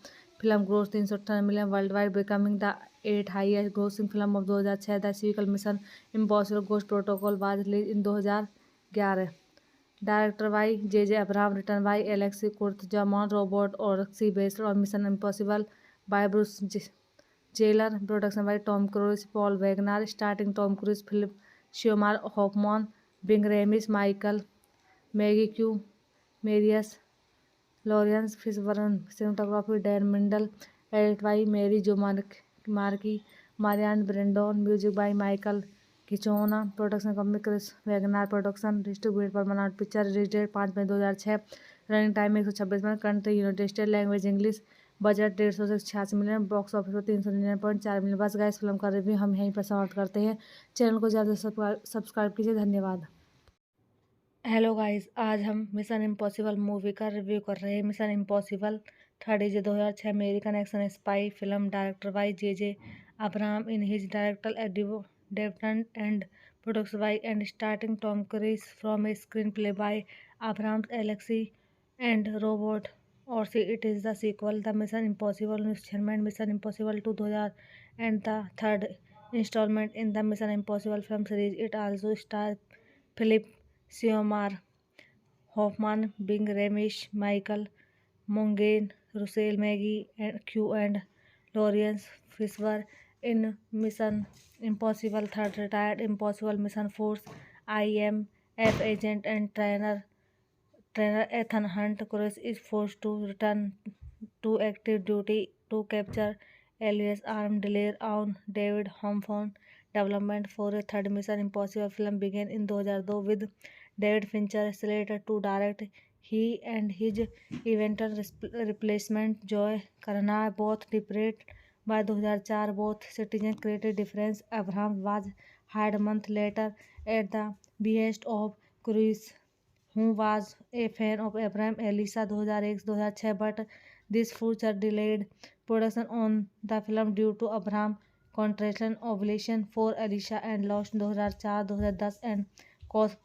film grossed 318 million worldwide, becoming the 8th highest grossing film of 2006. The sequel Mission Impossible Ghost Protocol was released in 2011. Directed by J.J. Abrams, written by Alexei Kurtzman, Robert Orci, based on Mission Impossible by Bruce Jailer, production by Tom Cruise, Paul Wagner, starring Tom Cruise, Philip Seymour Hoffman, Bing Ramis, Michael Maggie Q, Marius Lawrence Fishburne, cinematography Dan Mindel, edited by Mary Jo Marquis, Marianne Brandon, music by Michael Giacchino, production company Chris Wagner Production, distributed Paramount Picture, release date 5 May 2006, running time 126 minute, country United State, language English, budget 186 million, box office पर 399.4 million. बस guys film का review हम यहीं पर समाप्त करते हैं। Channel को ज़्यादा सब्सक्राइब कीजिए। धन्यवाद। हेलो गाइस, आज हम मिशन इम्पॉसिबल मूवी का रिव्यू कर रहे हैं। Mission impossible third is 2006 American action spy film director by J Abraham in his director development and produced by and starting Tom Cruise from a screenplay by Abraham Alexei and Roberto Orci it is the sequel the mission impossible instrument mission impossible 2000 and the third installment in the mission impossible film series. It also star Philip Seymour Hoffman, Bing Ramis, Michael Monaghan, Russell Maggie Q and Lawrence Fishburne in Mission Impossible 3rd retired Impossible Mission Force IMF agent and trainer Ethan Hunt Cruise is forced to return to active duty to capture alias armed delay on David Hawthorne. Development for a third Mission Impossible film began in 2002 with David Fincher slated to direct. He and his eventual replacement Joe Carnahan both departed by 2004. Both citizens created difference. Abraham was hired a month later at the behest of Cruise, who was a fan of Abraham Elisa 2001-2006, but this future delayed production on the film due to Abraham contractual obligation for Elisa and lost 2004-2010 and cost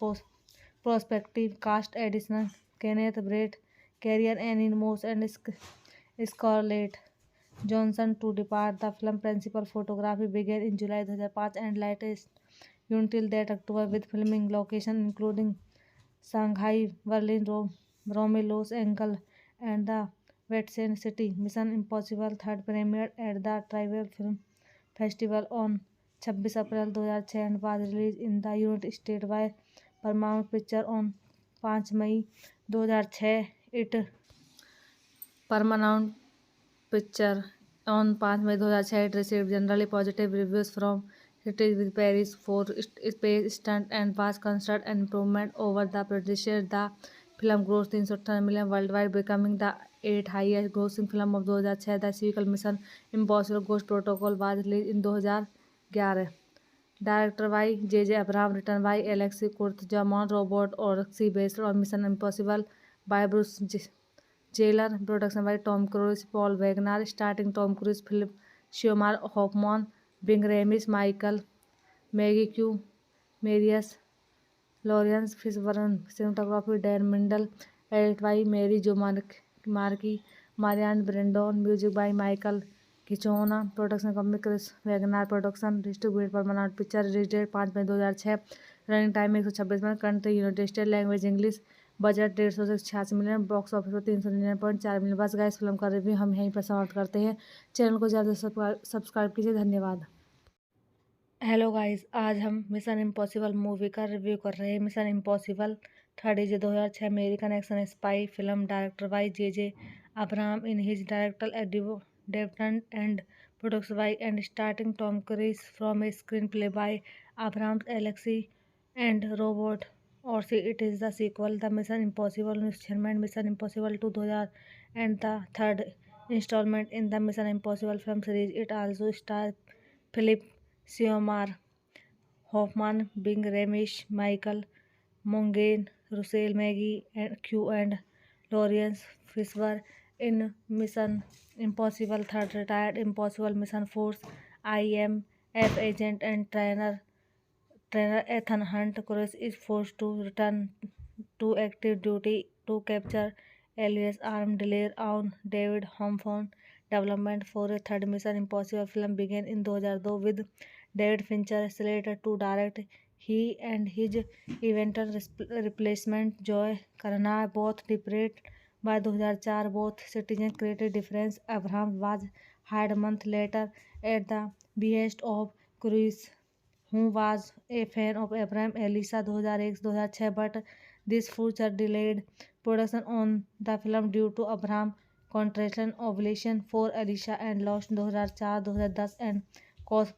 prospective cast additional Kenneth Brett, Carrier Annie Moss and Scarlett Johansson to depart. The film principal photography began in July 2005 and latest until that October with filming locations including Shanghai, Berlin, Rome, Los Angeles and the Vatican City. Mission Impossible third premiered at the Tribeca Film Festival on 26 April 2006 and was released in the United States by Paramount Pictures on 5 May 2006. It Paramount Picture on 5 May 2006 it received generally positive reviews from critics with praise for its space stunt and was considered an improvement over the predecessor. The film grossed 318 million worldwide, becoming the 8th highest grossing film of 2006. The sequel Mission Impossible Ghost Protocol was released in 2011. Directed by J.J. Abrams, written by Alexei Kurtzman, Robert Orci, based on Mission Impossible by Bruce Jailer, production by Tom Cruise, Paul Wagner, starring Tom Cruise, Philip Seymour Hoffman, Bing Ramis, Michael Maggie Q, Marius Lawrence Fishburne, cinematography Dan Mindel, edited by Mary Jo Marquis, Marianne Brandon, music by Michael Giacchino, production company Chris Wagner Production, distributed Paramount Picture, release date 5 May 2006, running time 126 minute, country United State, language English, budget 186 million, box office पर 399.4 million. बस guys film का review हम यहीं पर समाप्त करते हैं। Channel को ज़्यादा सब्सक्राइब कीजिए। धन्यवाद। हेलो गाइस, आज हम मिशन इम्पॉसिबल मूवी का रिव्यू कर रहे हैं। Mission impossible third is 2006 American action spy film director by J Abraham in his director development and produced by and starting Tom Cruise from a screenplay by Abraham Alexei and Roberto Orci it is the sequel the mission impossible instrument mission impossible 2000 and the third installment in the mission impossible film series. It also star Philip Seymour Hoffman, Bing Ramesh, Michael Mongain, Russell Maggie, and Q and Lawrence Fishburne in Mission Impossible 3rd retired Impossible Mission Force IMF agent and trainer Ethan Hunt Cruz is forced to return to active duty to capture alias armed delay on David Hawthorne. Development for a third Mission Impossible film began in 2002 with David Fincher slated to direct. He and his eventual replacement Joy Carnahan both departed by 2004. Both citizens created difference. Abraham was hired a month later at the behest of Cruise, who was a fan of Abraham Elisa 2001-2006, but this future delayed production on the film due to Abraham contraction ovulation for Alicia and lost 2004-2010 and cost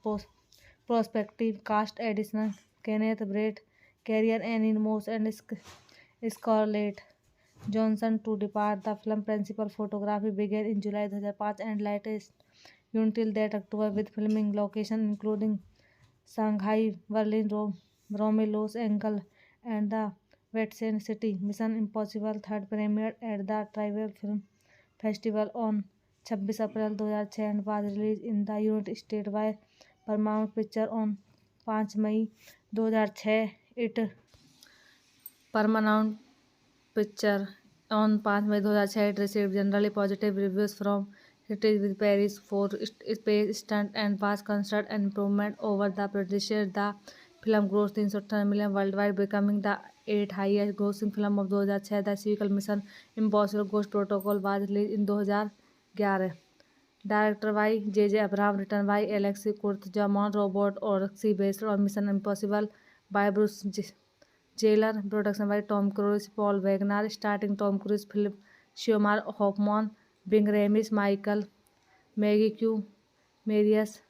prospective cast additional Kenneth Brett, Carrier Annie Moss and Scarlett Johansson to depart. The film principal photography began in July 2005 and latest until that October with filming location including Shanghai, Berlin, Rome, Los Angeles, and the Vatican City. Mission Impossible 3rd premiered at the Tribal Film Festival on 26 April 2006 and was released in the United States by Paramount Pictures on 5 May 2006. It Paramount Picture on 5 May 2006 it received generally positive reviews from critics with praise for its space stunt and was considered an improvement over the predecessor. The film grossed 310 million worldwide, becoming the 8th highest grossing film of 2006. The sequel Mission Impossible Ghost Protocol was released in 2011. Directed by J.J. Abrams, written by Alexei Kurtzman, Robert Orci, based on Mission Impossible by Bruce Jailer, production by Tom Cruise, Paul Wagner, starting Tom Cruise, Philip Seymour Hoffman, Bing Ramesh, Michael Maggie Q, Marius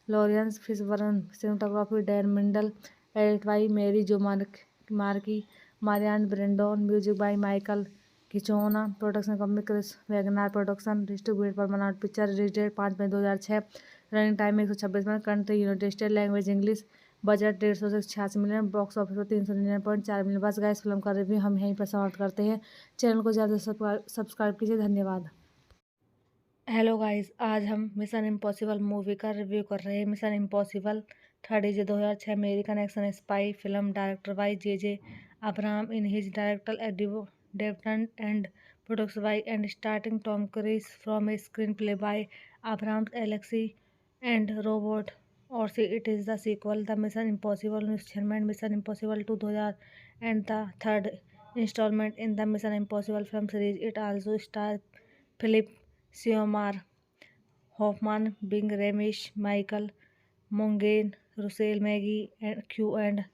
Lawrence Fishburne, cinematography Dan Mindel, edited by Mary Jo Markey, Marianne Brandon, music by Michael Giacchino, production company Chris Wagner Production, distributed Paramount Picture, release date 5 May 2006, running time 126 minute, country United State, language English, budget 186 million, box office पर 399.4 million. बस guys film का review हम यहीं पर समाप्त करते हैं। Channel को ज़्यादा सब्सक्राइब कीजिए। धन्यवाद। हेलो गाइस, आज हम मिशन इम्पॉसिबल मूवी का रिव्यू कर रहे हैं। Mission Impossible 3rd is 2006 American action spy film director by J Abraham in his director development and produced by and starting Tom Cruise from a screenplay by Abraham Alexei and Roberto Orsi. It is the sequel, The Mission Impossible Instrument Mission Impossible 2000 and the third installment in the Mission Impossible film series. It also stars Philip Seymour Hoffman, Bing Ramesh, Michael Mongain, Russell Maggie, and Q and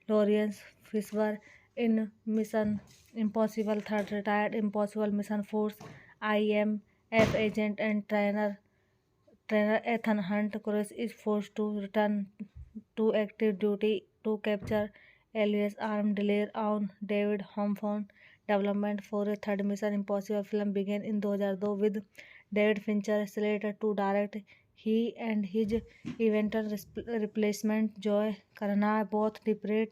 Lawrence Fishburne in Mission Impossible 3rd retired Impossible Mission Force IMF agent and trainer Ethan Hunt Cruz is forced to return to active duty to capture alias armed delay on David Hawthorne. Development for a third Mission Impossible film began in 2002 with David Fincher slated to direct. He and his eventual replacement Joy Carnahan both departed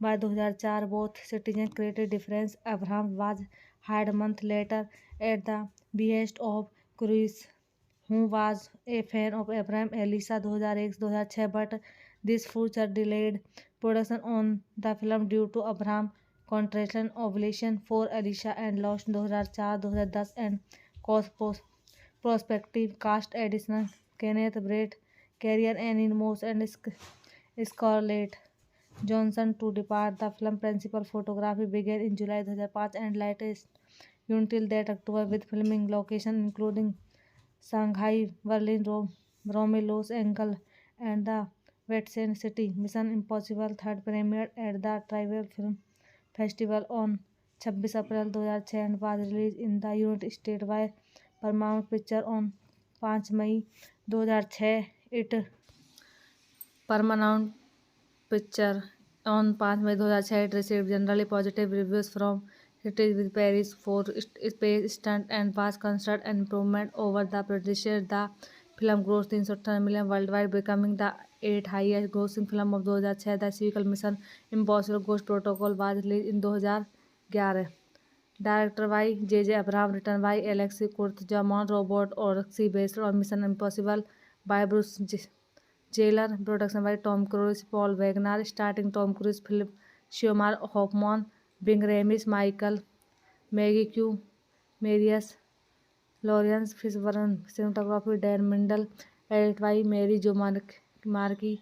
by 2004. Both citizens created difference. Abraham was hired a month later at the behest of Cruise, who was a fan of Abraham Elisa 2001-2006, but this future delayed production on the film due to Abraham contraction ovulation for Alicia and lost 2004-2010 and cost prospective cast additional Kenneth Brett, Carrier Annie Moss and Scarlett Johansson to depart. The film principal photography began in July 2005 and latest until that October with filming location including Shanghai, Berlin, Rome, Los Angeles, and the Vatican City. Mission Impossible 3rd premiered at the Tribal Film Festival on 26 April 2006 and was released in the United States by Paramount Pictures on 5 May 2006. It Paramount Picture on 5 May 2006 it received generally positive reviews from critics with praise for its space stunt and was considered an improvement over the predecessor. The film gross 318 million world wide, becoming the 8th highest grossing film of 2006। The sequel mission impossible ghost protocol was release in 2011। Director by J Abrams, written by Alexei Kurtzman, Roberto Orci, based on mission impossible by Bruce Geller, production by Tom Cruise, Paul Wagner, starting Tom Cruise, Philip Seymour Hoffman, Ving Rhames, Michael Maggie Q, Marius Laurence Fishburne, cinematography Dan Mindel, edit by Mary Jo Markey,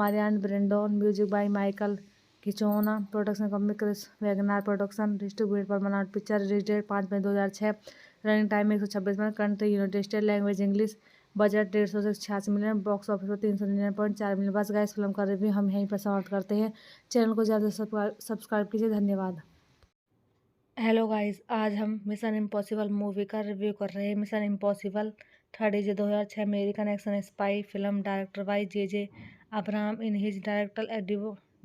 Maryann Brandon, music by Michael Giacchino, production company Cruise Wagner production, distributed Paramount picture, release date 5 May 2006, running time 126 minute, country United State, language English, budget 150 से 86 million, box office पर 399.4 million. बस guys, film का review हम यहीं पर समाप्त करते हैं। चैनल को ज़्यादा सब्सक्राइब कीजिए। धन्यवाद। हेलो गाइस, आज हम मिशन इम्पॉसिबल मूवी का रिव्यू कर रहे हैं। Mission impossible 3 2006 American action spy film, director by J Abraham in his directorial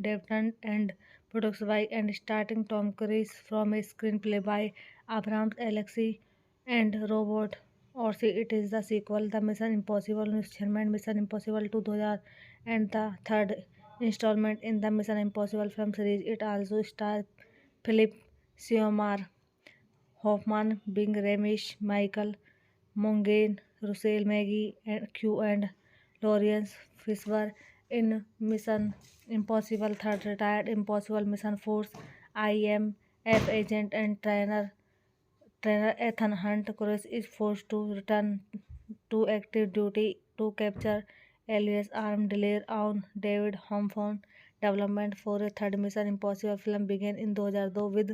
development and produced by and starting Tom Cruise from a screenplay by Abraham, Alexei and Roberto Orci. It is the sequel the mission impossible instrument mission impossible 2000 and the third installment in the Mission Impossible film series. It also stars Philip Seymour Hoffman, Bing Ramish, Michael Monaghan, Russell Maggie Q, and Lawrence Fishburne in Mission Impossible 3rd. Retired Impossible Mission Force IMF agent and trainer Ethan Hunt Cruise is forced to return to active duty to capture alias armed delay on David Hawthorne. Development for a third Mission Impossible film began in 2002 with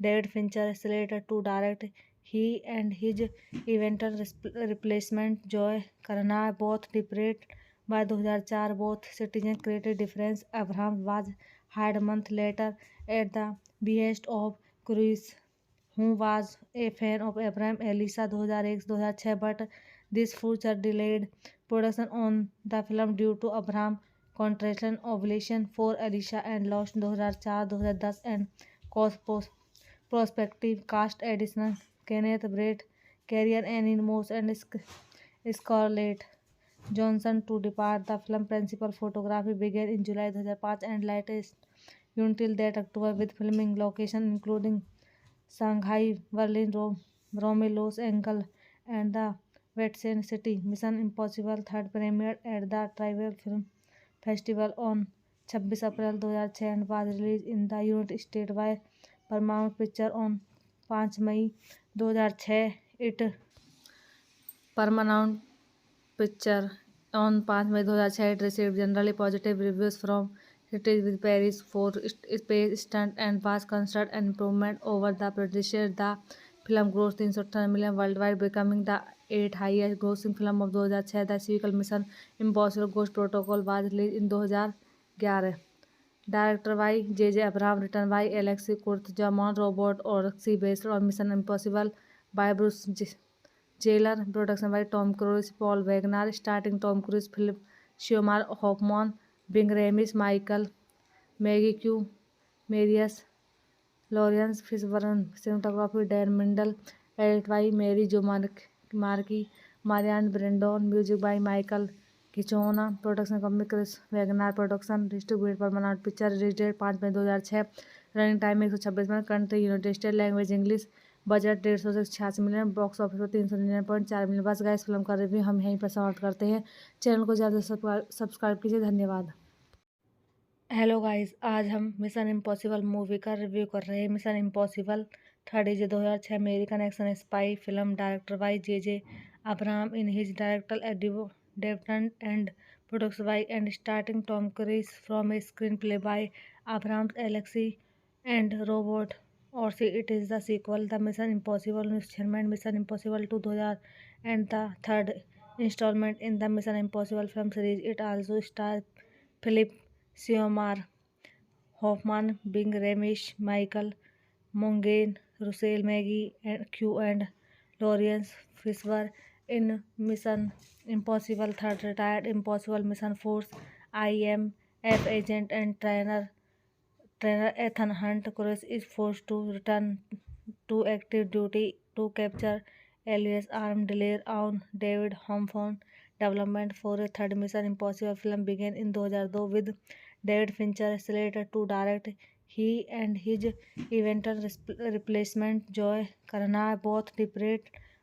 David Fincher slated to direct. He and his eventual replacement Joe Carnahan both departed by 2004. Both citizens created difference. Abraham was hired a month later at the behest of Cruise, who was a fan of Abraham Elisa 2001-2006, but this future delayed production on the film due to Abraham contractual obligation for Elisa and lost 2004-2010 and cost prospective cast additional Kenneth Brett, Carrie Ann Moss, and Scarlett Johansson to depart. The film principal photography began in July 2005 and latest until that October with filming location including Shanghai, Berlin, Rome, Los Angeles, and the Vatican City. Mission Impossible 3rd premiered at the Tribeca Film Festival on 26 April 2006 and was released in the United States by Paramount Pictures on 5 May 2006. It Paramount Picture on 5 May 2006. It received generally positive reviews from critics with praise for space stunt and was considered an improvement over the predecessor. The film grossed 318 million worldwide, becoming the 8th highest grossing film of 2006. The sequel Mission Impossible Ghost Protocol was released in 2011. Director by J. Abraham, written by Alexei Kurtzman, Robert Orci, based on Mission Impossible by Bruce Jailer, production by Tom Cruise, Paul Wagner, starting Tom Cruise, Philip Seymour Hoffman, Bing Ramis, Michael Maggie Q, Marius Lawrence Fishburne, cinematography Dan Mindel, edit by Mary Jo Markey, Marianne Brandon, music by Michael Kichona, production company Chris Wagner Production, distributed पर मनाउट picture, release date 5 May 2006, running time 126 minute, country United State, language English, budget 150 से 86 million, box office पर 399.4 million. बस guys, film का review हम यहीं पर समाप्त करते हैं। चैनल को ज़्यादा सब्सक्राइब कीजिए। धन्यवाद। हेलो गाइस, आज हम मिशन इम्पॉसिबल मूवी का रिव्यू कर रहे हैं। Mission impossible 3 2006 American action spy film, director by J Abraham in his directorial development and produced by and starting Tom Cruise from a screenplay by Abraham, Alexei and Roberto Orci. It is the sequel the mission impossible instrument mission impossible 2000 and the third installment in the Mission Impossible film series. It also stars Philip Seymour Hoffman, Bing Ramish, Michael Monaghan, Russell Maggie Q, and Lawrence Fishburne in Mission Impossible 3rd. Retired Impossible Mission Force IMF agent and trainer Ethan Hunt Cruise is forced to return to active duty to capture alias armed delay on David Hawthorne. Development for a third Mission Impossible film began in 2002 with David Fincher slated to direct. He and his eventual replacement Joe Carnahan both departed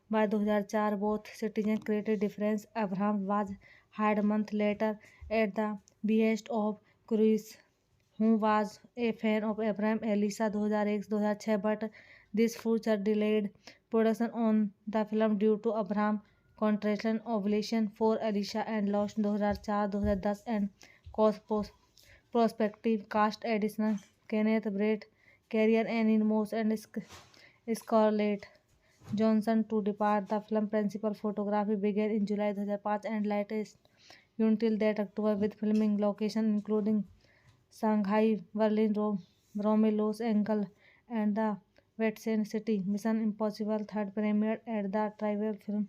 by 2004. Both citizens created difference. Abraham was hired a month later at the behest of Cruise, who was a fan of Abraham Elisa 2001-2006, but this future delayed production on the film due to Abraham contraction ovulation for Alicia and lost 2004-2010 and cost prospective cast additional Kenneth Brett, Carrier Annie Moss and Scarlett Johnson to depart. The film principal photography began in July 2005 and latest until that October with filming location including Shanghai, Berlin, Rome, Los Angeles, and the Vatican City. Mission Impossible third premiered at the Tribeca Film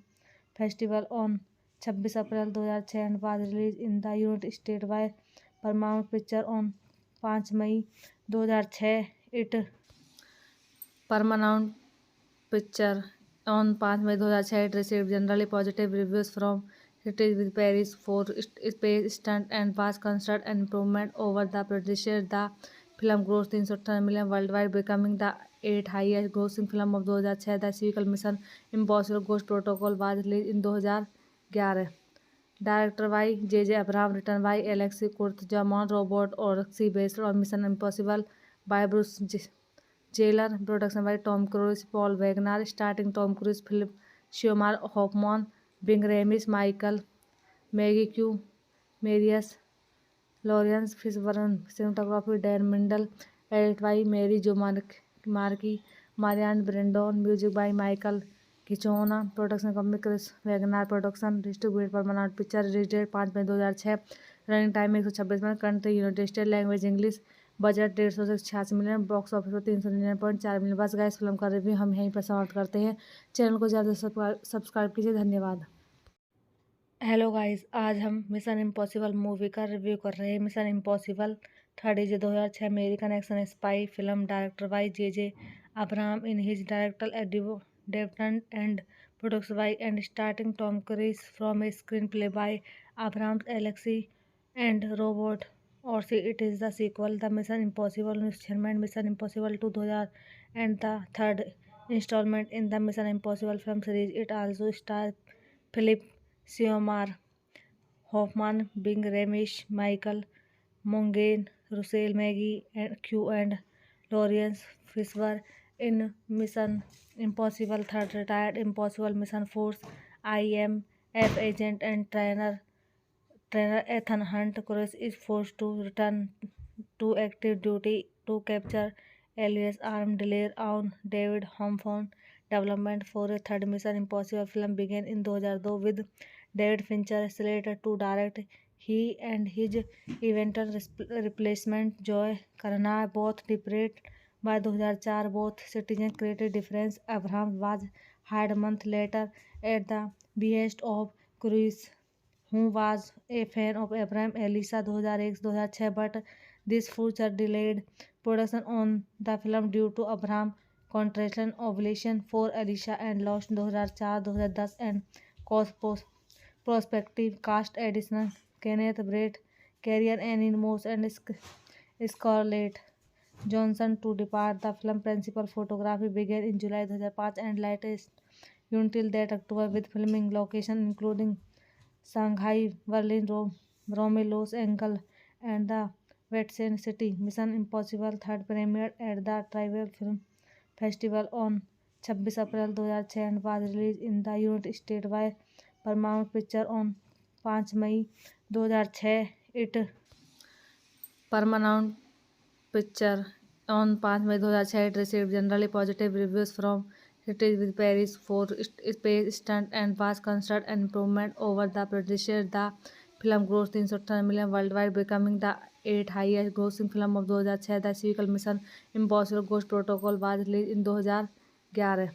Festival on 26 April 2006 and was released in the United States by Paramount Pictures on 5 May 2006. It Paramount Picture on 5 May 2006 it received generally positive reviews from critics with praise for its space stunt and was considered an improvement over the predecessor. The film grossed 310 million worldwide, becoming the 8th highest grossing film of 2006. The sequel Mission Impossible Ghost Protocol was released in 2011. Directed by J.J. Abrams, written by Alexei Kurtzman, Robert Orci, based on Mission Impossible by Bruce Jailer, production by Tom Cruise, Paul Wagner, starring Tom Cruise, Philip Seymour Hoffman, Bing Ramis, Michael Maggie Q, Marius Lawrence Fishburne, cinematography Dan Mindel, edited by Mary Jo Markey, Marianne Brandon, music by Michael Giacchino, production company Chris Wagner Production, distributed Paramount Picture, release date 5 May 2006, running time 126 minute, country United State, language English, budget 186 million, box office पर 399.4 million. बस guys film का review हम यहीं पर समाप्त करते हैं। Channel को ज़्यादा सब्सक्राइब कीजिए। धन्यवाद। हेलो गाइस, आज हम मिशन इम्पॉसिबल मूवी का रिव्यू कर रहे हैं। Mission impossible third is 2006 American action spy film director by J Abraham in his director development and produced by and starting Tom Cruise from a screenplay by Abraham Alexei and Roberto और it is the sequel the mission impossible installment mission impossible 2000 and the third installment in the mission impossible film series. It also star Philip Seymour Hoffman, Bing Ramis, Michael Monaghan, Russell Maggie Q and Lawrence Fishburne in Mission Impossible Third retired Impossible Mission Force IMF agent and trainer Ethan Hunt Cruise is forced to return to active duty to capture alias armed dealer on David Homephone. Development for a third Mission Impossible film began in 2002 with David Fincher slated to direct. He and his eventual replacement Joe Carnahan both departed by 2004. Both citizens created difference. Abraham was hired a month later at the behest of Cruise, who was a fan of Abraham Elisa 2001-2006, but this future delayed production on the film due to Abraham contraction ovulation for Alicia and lost 2004-2010 and cost prospective cast additional Kenneth Brett, Carrier Annie Moss and Scarlett Johnson to depart. The film principal photography began in July 2005 and latest until that October with filming location including Shanghai, Berlin, Rome, Los Angeles, and the Vatican City. Mission Impossible third premiered at the Tribeca Film Festival on 26 April 2006 and was released in the United States by Paramount Pictures on 5 May 2006. It Paramount Picture on 5 May 2006 it received generally positive reviews from critics with praise for its space stunt and was considered an improvement over the predecessor. The film grossed 310 million worldwide, becoming the 8th highest grossing film of 2006. The sequel Mission Impossible Ghost Protocol was released in 2011.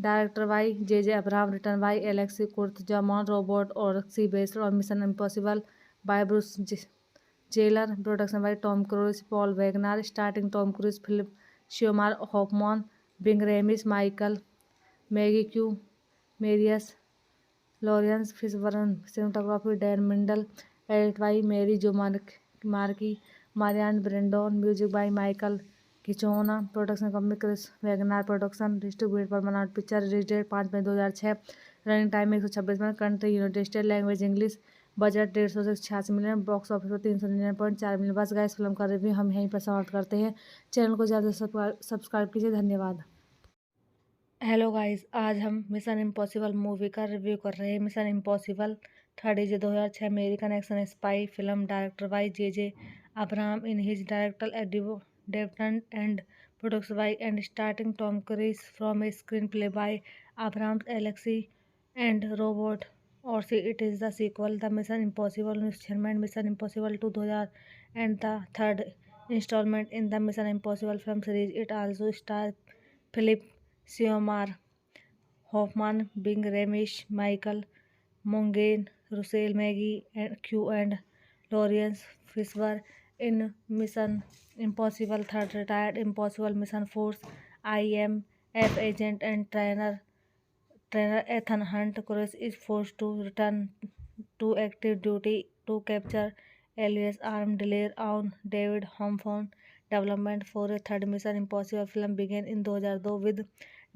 Directed by J.J. Abrams, written by Alexei Kurtzman, Robert Orci, based on Mission Impossible by Bruce Jailer, production by Tom Cruise, Paul Wagner, starring Tom Cruise, Philip Seymour Hoffman, Bing Ramis, Michael Maggie Q, Marius Lawrence Fishburne, cinematography Dan Mindel, edit by Mary Jo Markey, Marianne Brandon, music by Michael Giacchino, production company Chris Wagner Production, distributed Paramount Picture, release date 5 May 2006, running time 126 minute, country United State, language English, budget 150 से 86 million, box office पर 399.4 million. बस guys film का review हम यहीं पर समाप्त करते हैं। चैनल को ज़्यादा सब्सक्राइब कीजिए। धन्यवाद। हेलो गाइस, आज हम मिशन इम्पॉसिबल मूवी का रिव्यू कर रहे हैं। Mission impossible 3 2006 American action spy film director by J Abraham in his director development and produced by and starting Tom Cruise from a screenplay by Abraham Alexei and Roberto Orci it is the sequel the mission impossible instrument mission impossible 2000 and the third installment in the mission impossible film series. It also star Philip Seymour Hoffman, Bing Ramesh, Michael Monaghan, Russell Maggie, and Lawrence Fishburne in Mission Impossible 3rd retired Impossible Mission Force IMF agent and trainer Ethan Hunt Cruise is forced to return to active duty to capture alias armed delay on David Hawthorne. Development for a third Mission Impossible film began in 2002 with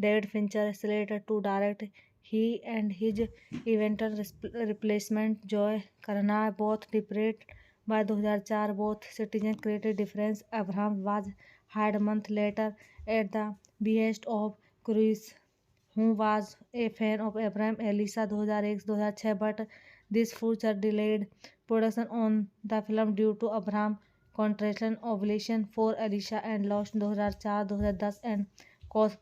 David Fincher slated to direct. He and his eventual replacement Joe Carnahan both departed by 2004. Both citizens created difference. Abraham was hired a month later at the behest of Cruise, who was a fan of Abraham Elisa 2001-2006, but this future delayed production on the film due to Abraham contractual obligation for Alicia and lost 2004-2010 and cost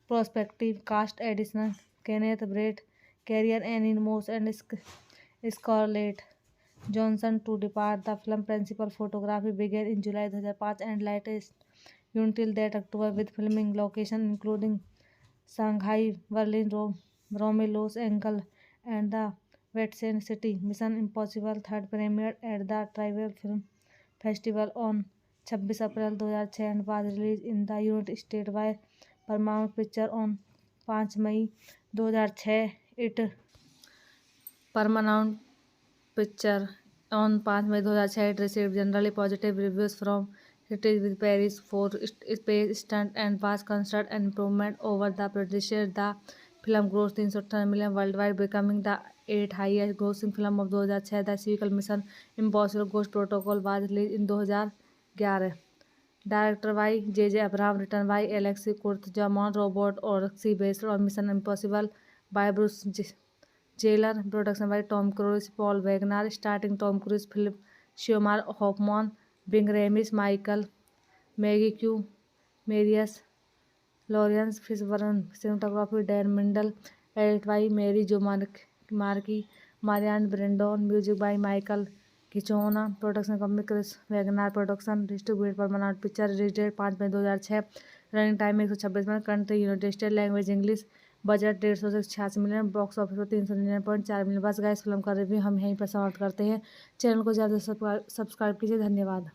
prospective cast additional Kenneth Brett, Carrie Ann Moss and Scarlett Johansson to depart. The film principal photography began in July 2005 and latest until that October with filming location including Shanghai, Berlin, Rome, Los Angeles and the Vatican City. Mission Impossible 3rd premiered at the Tribal Film Festival on 26 April 2006 and was released in the United States by Paramount Picture on 5 May 2006. It Paramount Picture on 5 May 2006 it received generally positive reviews from critics with praise for space stunt and was considered an improvement over the predecessor. The film grossed 318 million worldwide, becoming the 8th highest grossing film of 2006. The sequel Mission Impossible Ghost Protocol was released in 2011. Directed by J.J. Abrams, written by Alexei Kurtzman, Robert Orci, based on Mission Impossible by Bruce Taylor, production by Tom Cruise, Paul Wagner, starring Tom Cruise, Philip Seymour Hoffman, Bing Ramesh, Michael Maggie Q, Marius Lawrence Fishburne, cinematography Dan Mindel, edit by Mary Jo Markey, Marianne Brandon, music by Michael Giacchino, production company Chris Wagner Production, distributed Paramount Picture, release date 5 May 2006, running time 126 minute, country United State, language English, budget 150 से 86 million, box office पर 399.4 million. बस guys film का review हम यहीं पर समाप्त करते हैं। चैनल को ज़्यादा सब्सक्राइब कीजिए। धन्यवाद।